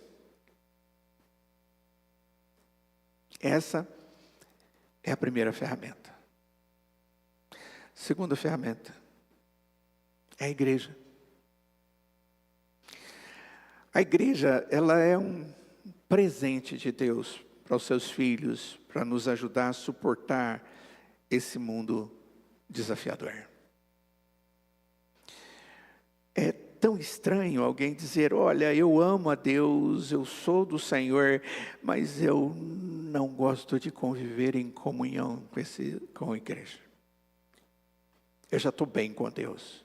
Essa é a primeira ferramenta. Segunda ferramenta é a igreja. A igreja, ela é um presente de Deus para os seus filhos, para nos ajudar a suportar esse mundo desafiador. É tão estranho alguém dizer, olha, eu amo a Deus, eu sou do Senhor, mas eu não gosto de conviver em comunhão com a igreja. Eu já estou bem com Deus.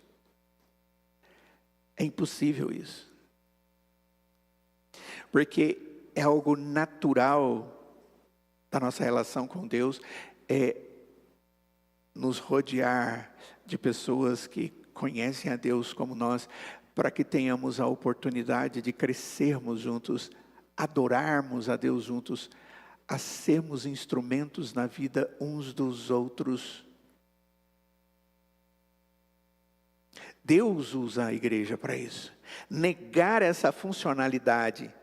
É impossível isso. Porque é algo natural da nossa relação com Deus, é nos rodear de pessoas que conhecem a Deus como nós, para que tenhamos a oportunidade de crescermos juntos, adorarmos a Deus juntos, a sermos instrumentos na vida uns dos outros. Deus usa a igreja para isso. Negar essa funcionalidade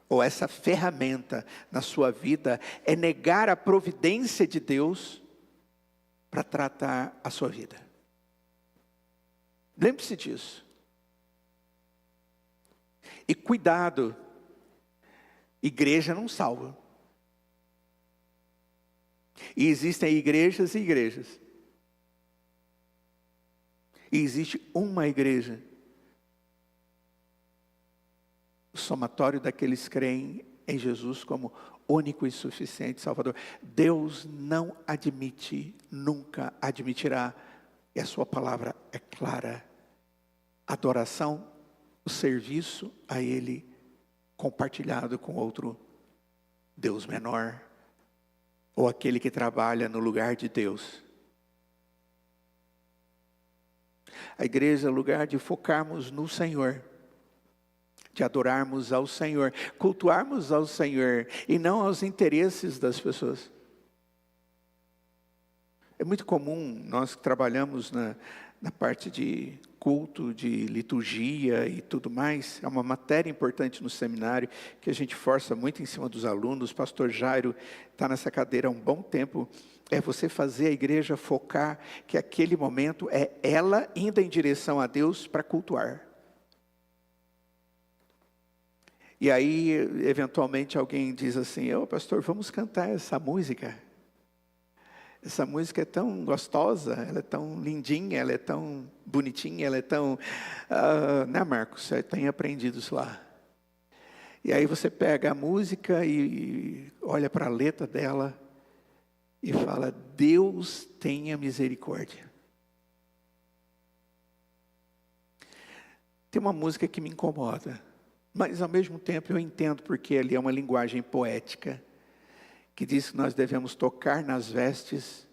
ou essa ferramenta na sua vida é negar a providência de Deus para tratar a sua vida. Lembre-se disso. E cuidado, igreja não salva. E existem igrejas e igrejas. E existe uma igreja. O somatório daqueles que creem em Jesus como único e suficiente Salvador. Deus não admite, nunca admitirá, e a sua palavra é clara, adoração, o serviço a Ele compartilhado com outro Deus menor, ou aquele que trabalha no lugar de Deus. A igreja é o lugar de focarmos no Senhor, de adorarmos ao Senhor, cultuarmos ao Senhor e não aos interesses das pessoas. É muito comum, nós que trabalhamos na parte de culto, de liturgia e tudo mais, é uma matéria importante no seminário, que a gente força muito em cima dos alunos. O pastor Jairo está nessa cadeira há um bom tempo. É você fazer a igreja focar que aquele momento é ela indo em direção a Deus para cultuar. E aí, eventualmente, alguém diz assim, pastor, vamos cantar essa música. Essa música é tão gostosa, ela é tão lindinha, ela é tão bonitinha, ela é tão... né, Marcos? Você tem aprendido isso lá. E aí você pega a música e olha para a letra dela e fala, Deus tenha misericórdia. Tem uma música que me incomoda, mas ao mesmo tempo eu entendo porque ali é uma linguagem poética, que diz que nós devemos tocar nas vestes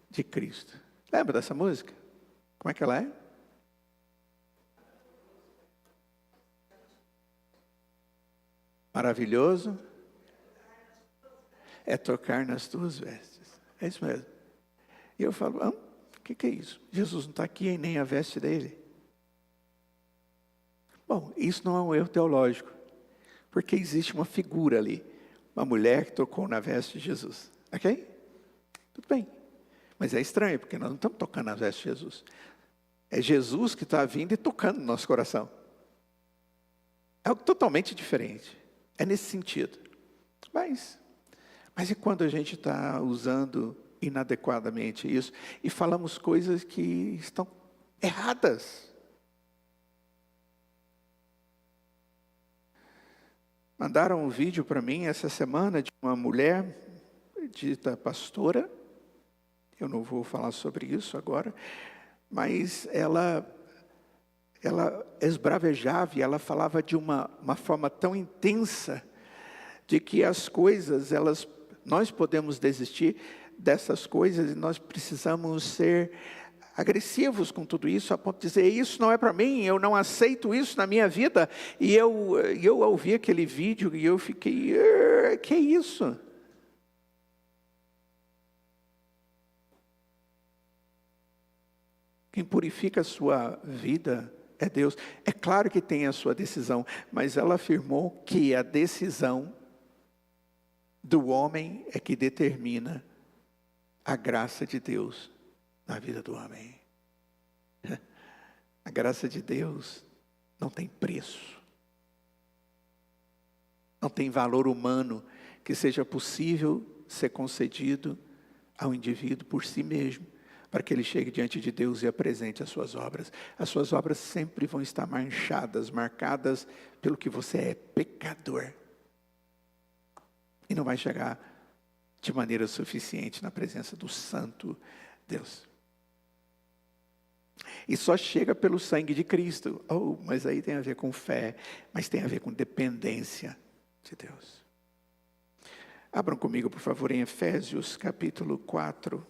de Cristo. Lembra dessa música? Como é que ela é? Maravilhoso é tocar nas tuas vestes. É isso mesmo. E eu falo, o que é isso? Jesus não está aqui e nem a veste dele. Bom, isso não é um erro teológico, porque existe uma figura ali, uma mulher que tocou na veste de Jesus. Ok? Tudo bem. Mas é estranho, porque nós não estamos tocando na veste de Jesus. É Jesus que está vindo e tocando no nosso coração. É algo totalmente diferente. É nesse sentido. Mas e quando a gente está usando inadequadamente isso e falamos coisas que estão erradas? Mandaram um vídeo para mim essa semana de uma mulher dita pastora. Eu não vou falar sobre isso agora, mas ela esbravejava e ela falava de uma forma tão intensa de que as coisas, nós podemos desistir dessas coisas e nós precisamos ser agressivos com tudo isso, a ponto de dizer, isso não é para mim, eu não aceito isso na minha vida. E eu ouvi aquele vídeo e eu fiquei, que é isso? Quem purifica a sua vida é Deus. É claro que tem a sua decisão, mas ela afirmou que a decisão do homem é que determina a graça de Deus na vida do homem. A graça de Deus não tem preço. Não tem valor humano que seja possível ser concedido ao indivíduo por si mesmo, para que ele chegue diante de Deus e apresente as suas obras. As suas obras sempre vão estar manchadas, marcadas pelo que você é, pecador. E não vai chegar de maneira suficiente na presença do Santo Deus. E só chega pelo sangue de Cristo. Mas aí tem a ver com fé, mas tem a ver com dependência de Deus. Abram comigo, por favor, em Efésios capítulo 4.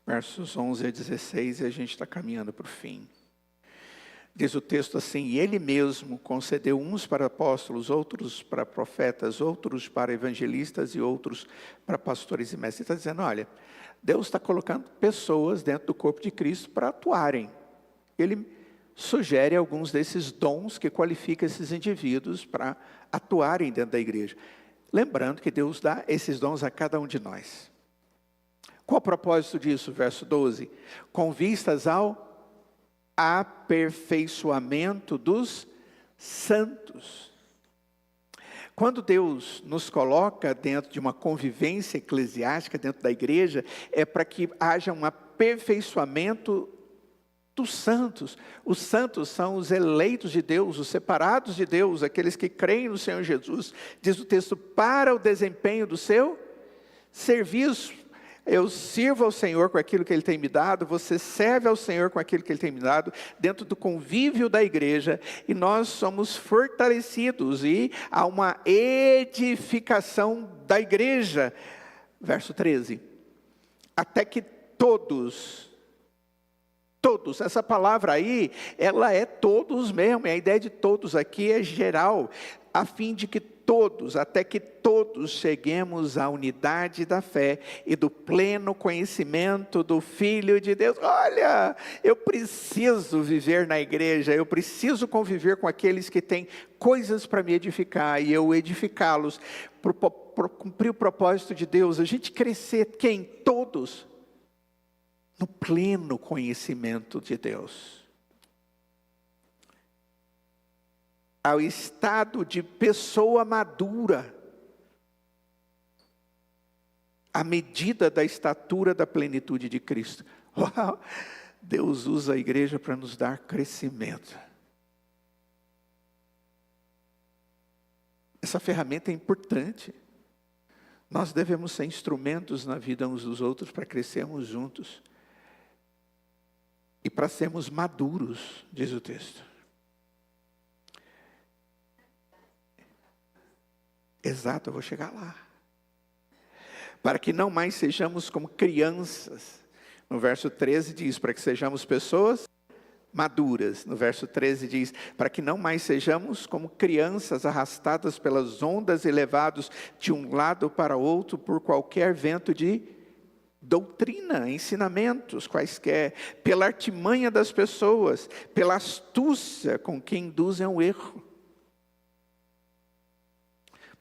Versos 11 a 16, e a gente está caminhando para o fim. Diz o texto assim, e ele mesmo concedeu uns para apóstolos, outros para profetas, outros para evangelistas e outros para pastores e mestres. Ele está dizendo, olha, Deus está colocando pessoas dentro do corpo de Cristo para atuarem. Ele sugere alguns desses dons que qualificam esses indivíduos para atuarem dentro da igreja. Lembrando que Deus dá esses dons a cada um de nós. Qual o propósito disso? Verso 12. Com vistas ao aperfeiçoamento dos santos. Quando Deus nos coloca dentro de uma convivência eclesiástica, dentro da igreja, é para que haja um aperfeiçoamento dos santos. Os santos são os eleitos de Deus, os separados de Deus, aqueles que creem no Senhor Jesus. Diz o texto, para o desempenho do seu serviço. Eu sirvo ao Senhor com aquilo que Ele tem me dado, você serve ao Senhor com aquilo que Ele tem me dado, dentro do convívio da igreja, e nós somos fortalecidos, e há uma edificação da igreja. Verso 13, até que todos, essa palavra aí, ela é todos mesmo, a ideia de todos aqui é geral, a fim de que todos, até que todos cheguemos à unidade da fé e do pleno conhecimento do Filho de Deus. Olha, eu preciso viver na igreja, eu preciso conviver com aqueles que têm coisas para me edificar, e eu edificá-los, para cumprir o propósito de Deus, a gente crescer, quem? Todos, no pleno conhecimento de Deus. Ao estado de pessoa madura, à medida da estatura da plenitude de Cristo. Uau! Deus usa a igreja para nos dar crescimento. Essa ferramenta é importante. Nós devemos ser instrumentos na vida uns dos outros para crescermos juntos. E para sermos maduros, diz o texto. Exato, eu vou chegar lá. Para que não mais sejamos como crianças. No verso 13 diz, para que sejamos pessoas maduras. No verso 13 diz, para que não mais sejamos como crianças arrastadas pelas ondas e levados de um lado para outro por qualquer vento de doutrina, ensinamentos quaisquer, pela artimanha das pessoas, pela astúcia com que induzem ao erro.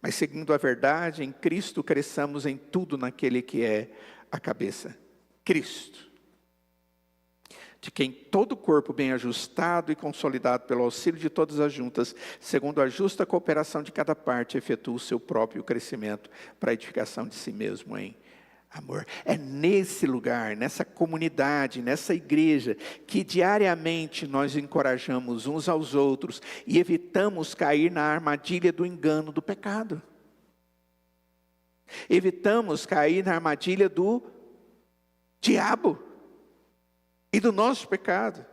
Mas seguindo a verdade, em Cristo cresçamos em tudo naquele que é a cabeça, Cristo. De quem todo o corpo bem ajustado e consolidado pelo auxílio de todas as juntas, segundo a justa cooperação de cada parte, efetua o seu próprio crescimento para a edificação de si mesmo em amor. É nesse lugar, nessa comunidade, nessa igreja, que diariamente nós encorajamos uns aos outros e evitamos cair na armadilha do engano do pecado. Evitamos cair na armadilha do diabo e do nosso pecado.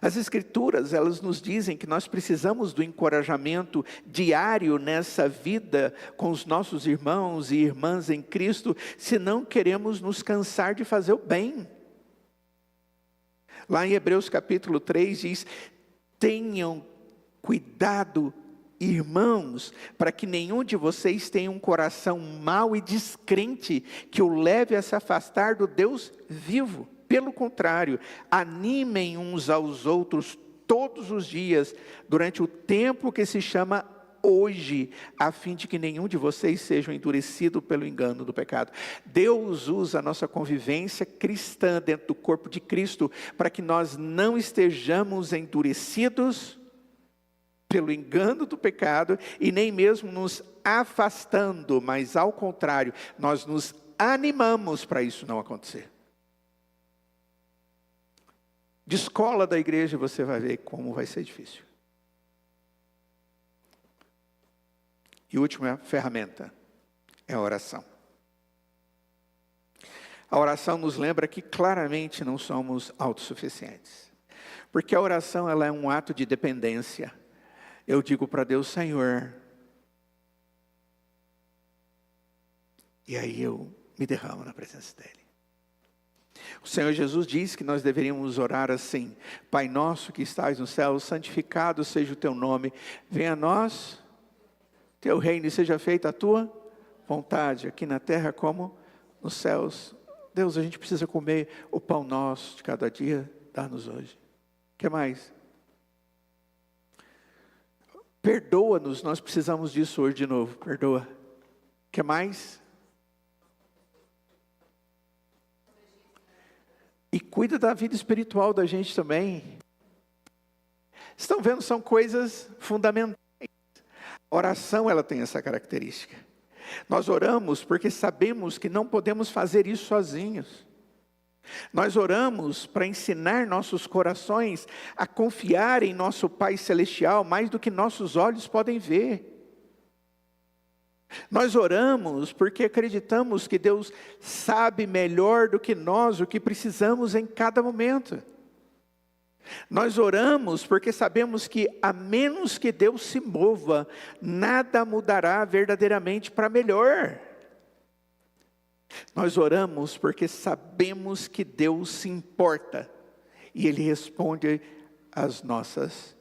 As Escrituras, elas nos dizem que nós precisamos do encorajamento diário nessa vida com os nossos irmãos e irmãs em Cristo, se não queremos nos cansar de fazer o bem. Lá em Hebreus capítulo 3 diz, tenham cuidado, irmãos, para que nenhum de vocês tenha um coração mau e descrente, que o leve a se afastar do Deus vivo. Pelo contrário, animem uns aos outros todos os dias, durante o tempo que se chama hoje, a fim de que nenhum de vocês seja endurecido pelo engano do pecado. Deus usa a nossa convivência cristã dentro do corpo de Cristo, para que nós não estejamos endurecidos pelo engano do pecado, e nem mesmo nos afastando, mas ao contrário, nós nos animamos para isso não acontecer. De escola da igreja você vai ver como vai ser difícil. E a última ferramenta é a oração. A oração nos lembra que claramente não somos autossuficientes. Porque a oração ela é um ato de dependência. Eu digo para Deus, Senhor. E aí eu me derramo na presença dEle. O Senhor Jesus diz que nós deveríamos orar assim: Pai nosso que estás no céu, santificado seja o teu nome, venha a nós teu reino e seja feita a tua vontade, aqui na terra como nos céus. Deus, a gente precisa comer o pão nosso de cada dia, dá-nos hoje. O que mais? Perdoa-nos, nós precisamos disso hoje de novo, perdoa. O que mais? E cuida da vida espiritual da gente também. Estão vendo, são coisas fundamentais. A oração, ela tem essa característica. Nós oramos porque sabemos que não podemos fazer isso sozinhos. Nós oramos para ensinar nossos corações a confiar em nosso Pai Celestial mais do que nossos olhos podem ver. Nós oramos porque acreditamos que Deus sabe melhor do que nós o que precisamos em cada momento. Nós oramos porque sabemos que a menos que Deus se mova, nada mudará verdadeiramente para melhor. Nós oramos porque sabemos que Deus se importa e Ele responde às nossas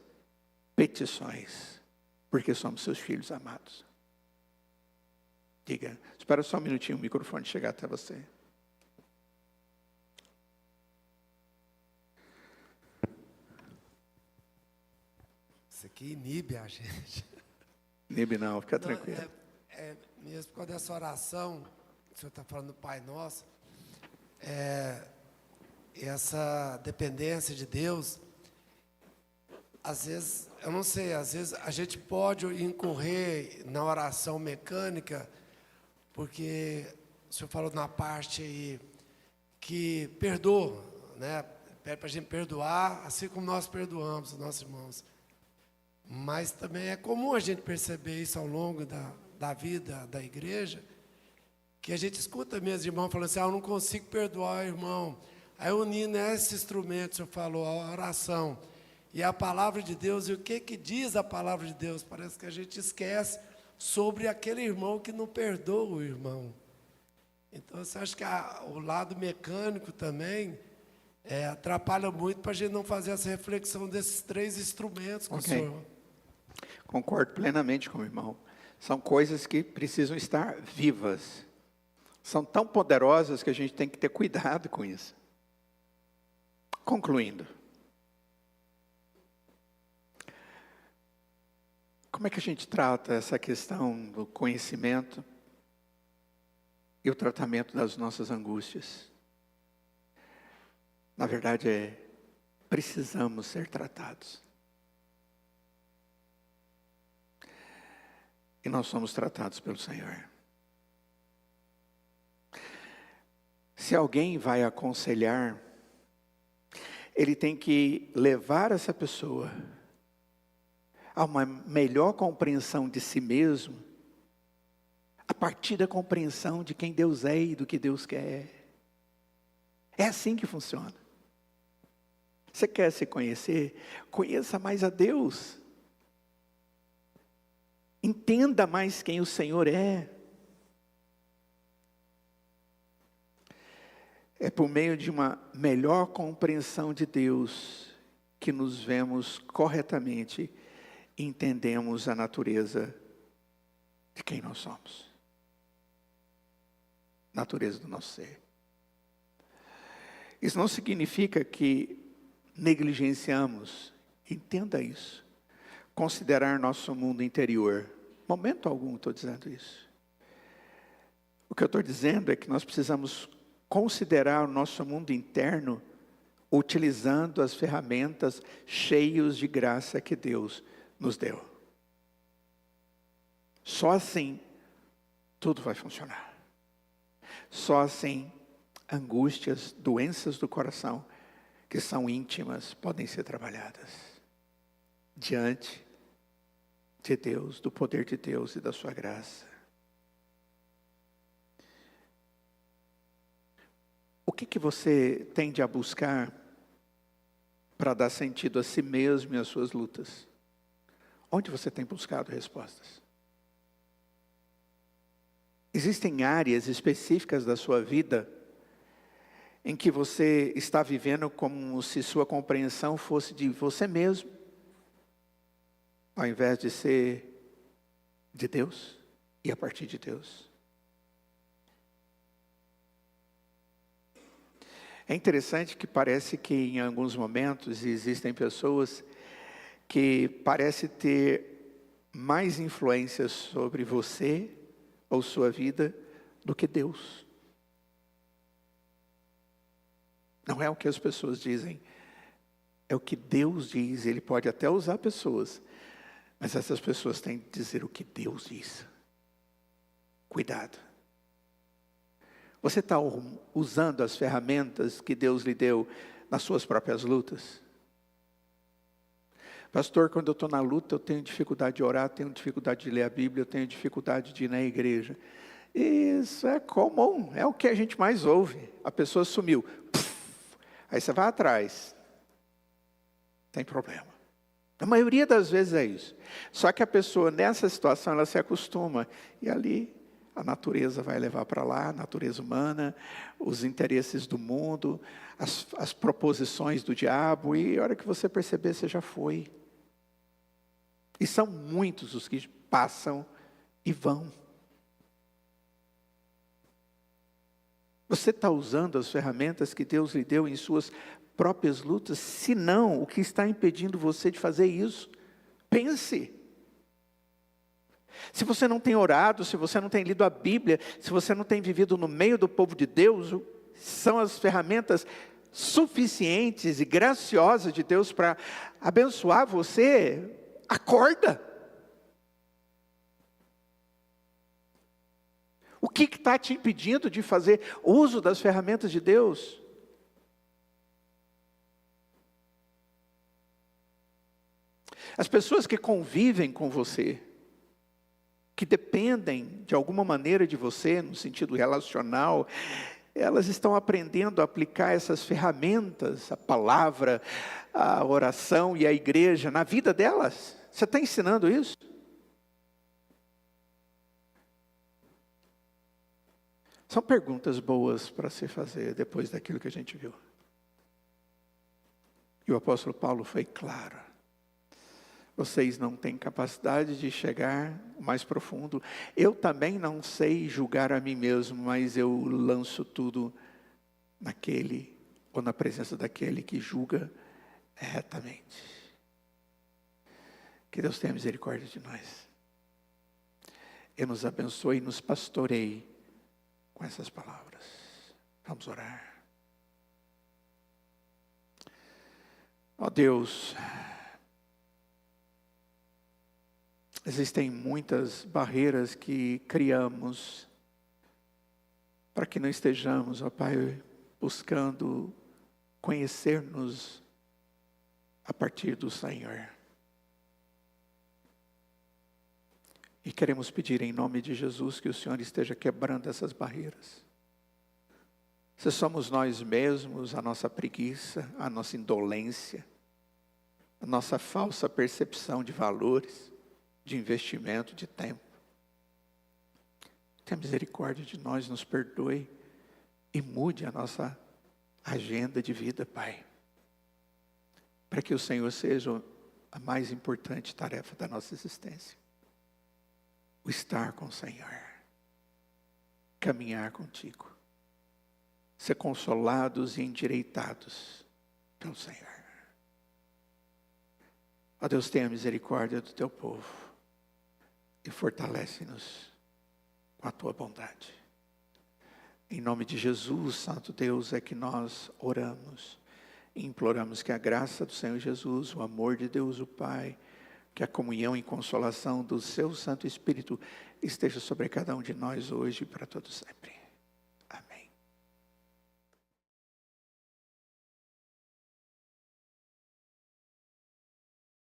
petições, porque somos seus filhos amados. Diga, espera só um minutinho o microfone chegar até você. Isso aqui inibe a gente. Inibe não, fica tranquilo. Mesmo por causa dessa oração, o senhor está falando do Pai Nosso, essa dependência de Deus, às vezes, eu não sei, às vezes a gente pode incorrer na oração mecânica, porque o senhor falou na parte aí que perdoa, né? Pede para a gente perdoar, assim como nós perdoamos os nossos irmãos. Mas também é comum a gente perceber isso ao longo da vida da igreja, que a gente escuta mesmo irmão falando assim, eu não consigo perdoar o irmão. Aí unindo esse instrumento, o senhor falou, a oração e a palavra de Deus, e o que diz a palavra de Deus? Parece que a gente esquece sobre aquele irmão que não perdoa o irmão. Então, você acha que o lado mecânico também atrapalha muito para a gente não fazer essa reflexão desses três instrumentos que o senhor... Concordo plenamente com o irmão. São coisas que precisam estar vivas. São tão poderosas que a gente tem que ter cuidado com isso. Concluindo. Como é que a gente trata essa questão do conhecimento e o tratamento das nossas angústias? Na verdade, precisamos ser tratados. E nós somos tratados pelo Senhor. Se alguém vai aconselhar, ele tem que levar essa pessoa a uma melhor compreensão de si mesmo, a partir da compreensão de quem Deus é e do que Deus quer. É assim que funciona. Você quer se conhecer? Conheça mais a Deus. Entenda mais quem o Senhor é. É por meio de uma melhor compreensão de Deus que nos vemos corretamente e entendemos a natureza de quem nós somos. Natureza do nosso ser. Isso não significa que negligenciamos, entenda isso, considerar nosso mundo interior. Momento algum estou dizendo isso. O que eu estou dizendo é que nós precisamos considerar o nosso mundo interno utilizando as ferramentas cheias de graça que Deus nos deu. Só assim tudo vai funcionar. Só assim angústias, doenças do coração que são íntimas podem ser trabalhadas diante de Deus, do poder de Deus e da sua graça. O que você tende a buscar para dar sentido a si mesmo e às suas lutas? Onde você tem buscado respostas? Existem áreas específicas da sua vida em que você está vivendo como se sua compreensão fosse de você mesmo, ao invés de ser de Deus e a partir de Deus. É interessante que parece que em alguns momentos existem pessoas que parecem ter mais influência sobre você ou sua vida do que Deus. Não é o que as pessoas dizem, é o que Deus diz. Ele pode até usar pessoas, mas essas pessoas têm que dizer o que Deus diz. Cuidado. Você está usando as ferramentas que Deus lhe deu nas suas próprias lutas? Pastor, quando eu estou na luta, eu tenho dificuldade de orar, tenho dificuldade de ler a Bíblia, eu tenho dificuldade de ir na igreja. Isso é comum, é o que a gente mais ouve. A pessoa sumiu. Aí você vai atrás. Tem problema. A maioria das vezes é isso. Só que a pessoa, nessa situação, ela se acostuma. E ali, a natureza vai levar para lá, a natureza humana, os interesses do mundo, as proposições do diabo. E a hora que você perceber, você já foi. E são muitos os que passam e vão. Você está usando as ferramentas que Deus lhe deu em suas próprias lutas? Se não, o que está impedindo você de fazer isso? Pense. Se você não tem orado, se você não tem lido a Bíblia, se você não tem vivido no meio do povo de Deus, são as ferramentas suficientes e graciosas de Deus para abençoar você. Acorda. O que está te impedindo de fazer uso das ferramentas de Deus? As pessoas que convivem com você, que dependem de alguma maneira de você, no sentido relacional, elas estão aprendendo a aplicar essas ferramentas, a palavra, a oração e a igreja na vida delas. Você está ensinando isso? São perguntas boas para se fazer depois daquilo que a gente viu. E o apóstolo Paulo foi claro. Vocês não têm capacidade de chegar mais profundo. Eu também não sei julgar a mim mesmo, mas eu lanço tudo naquele, ou na presença daquele que julga retamente. Que Deus tenha misericórdia de nós. E nos abençoe e nos pastoreie com essas palavras. Vamos orar. Ó Deus, existem muitas barreiras que criamos para que não estejamos, ó Pai, buscando conhecer-nos a partir do Senhor. E queremos pedir em nome de Jesus que o Senhor esteja quebrando essas barreiras. Se somos nós mesmos, a nossa preguiça, a nossa indolência, a nossa falsa percepção de valores, de investimento, de tempo. Tenha misericórdia de nós, nos perdoe e mude a nossa agenda de vida, Pai. Para que o Senhor seja a mais importante tarefa da nossa existência. O estar com o Senhor. Caminhar contigo. Ser consolados e endireitados pelo Senhor. Ó Deus, tenha misericórdia do teu povo e fortalece-nos com a tua bondade. Em nome de Jesus, Santo Deus, é que nós oramos e imploramos que a graça do Senhor Jesus, o amor de Deus o Pai, que a comunhão e consolação do seu Santo Espírito esteja sobre cada um de nós hoje e para todo sempre.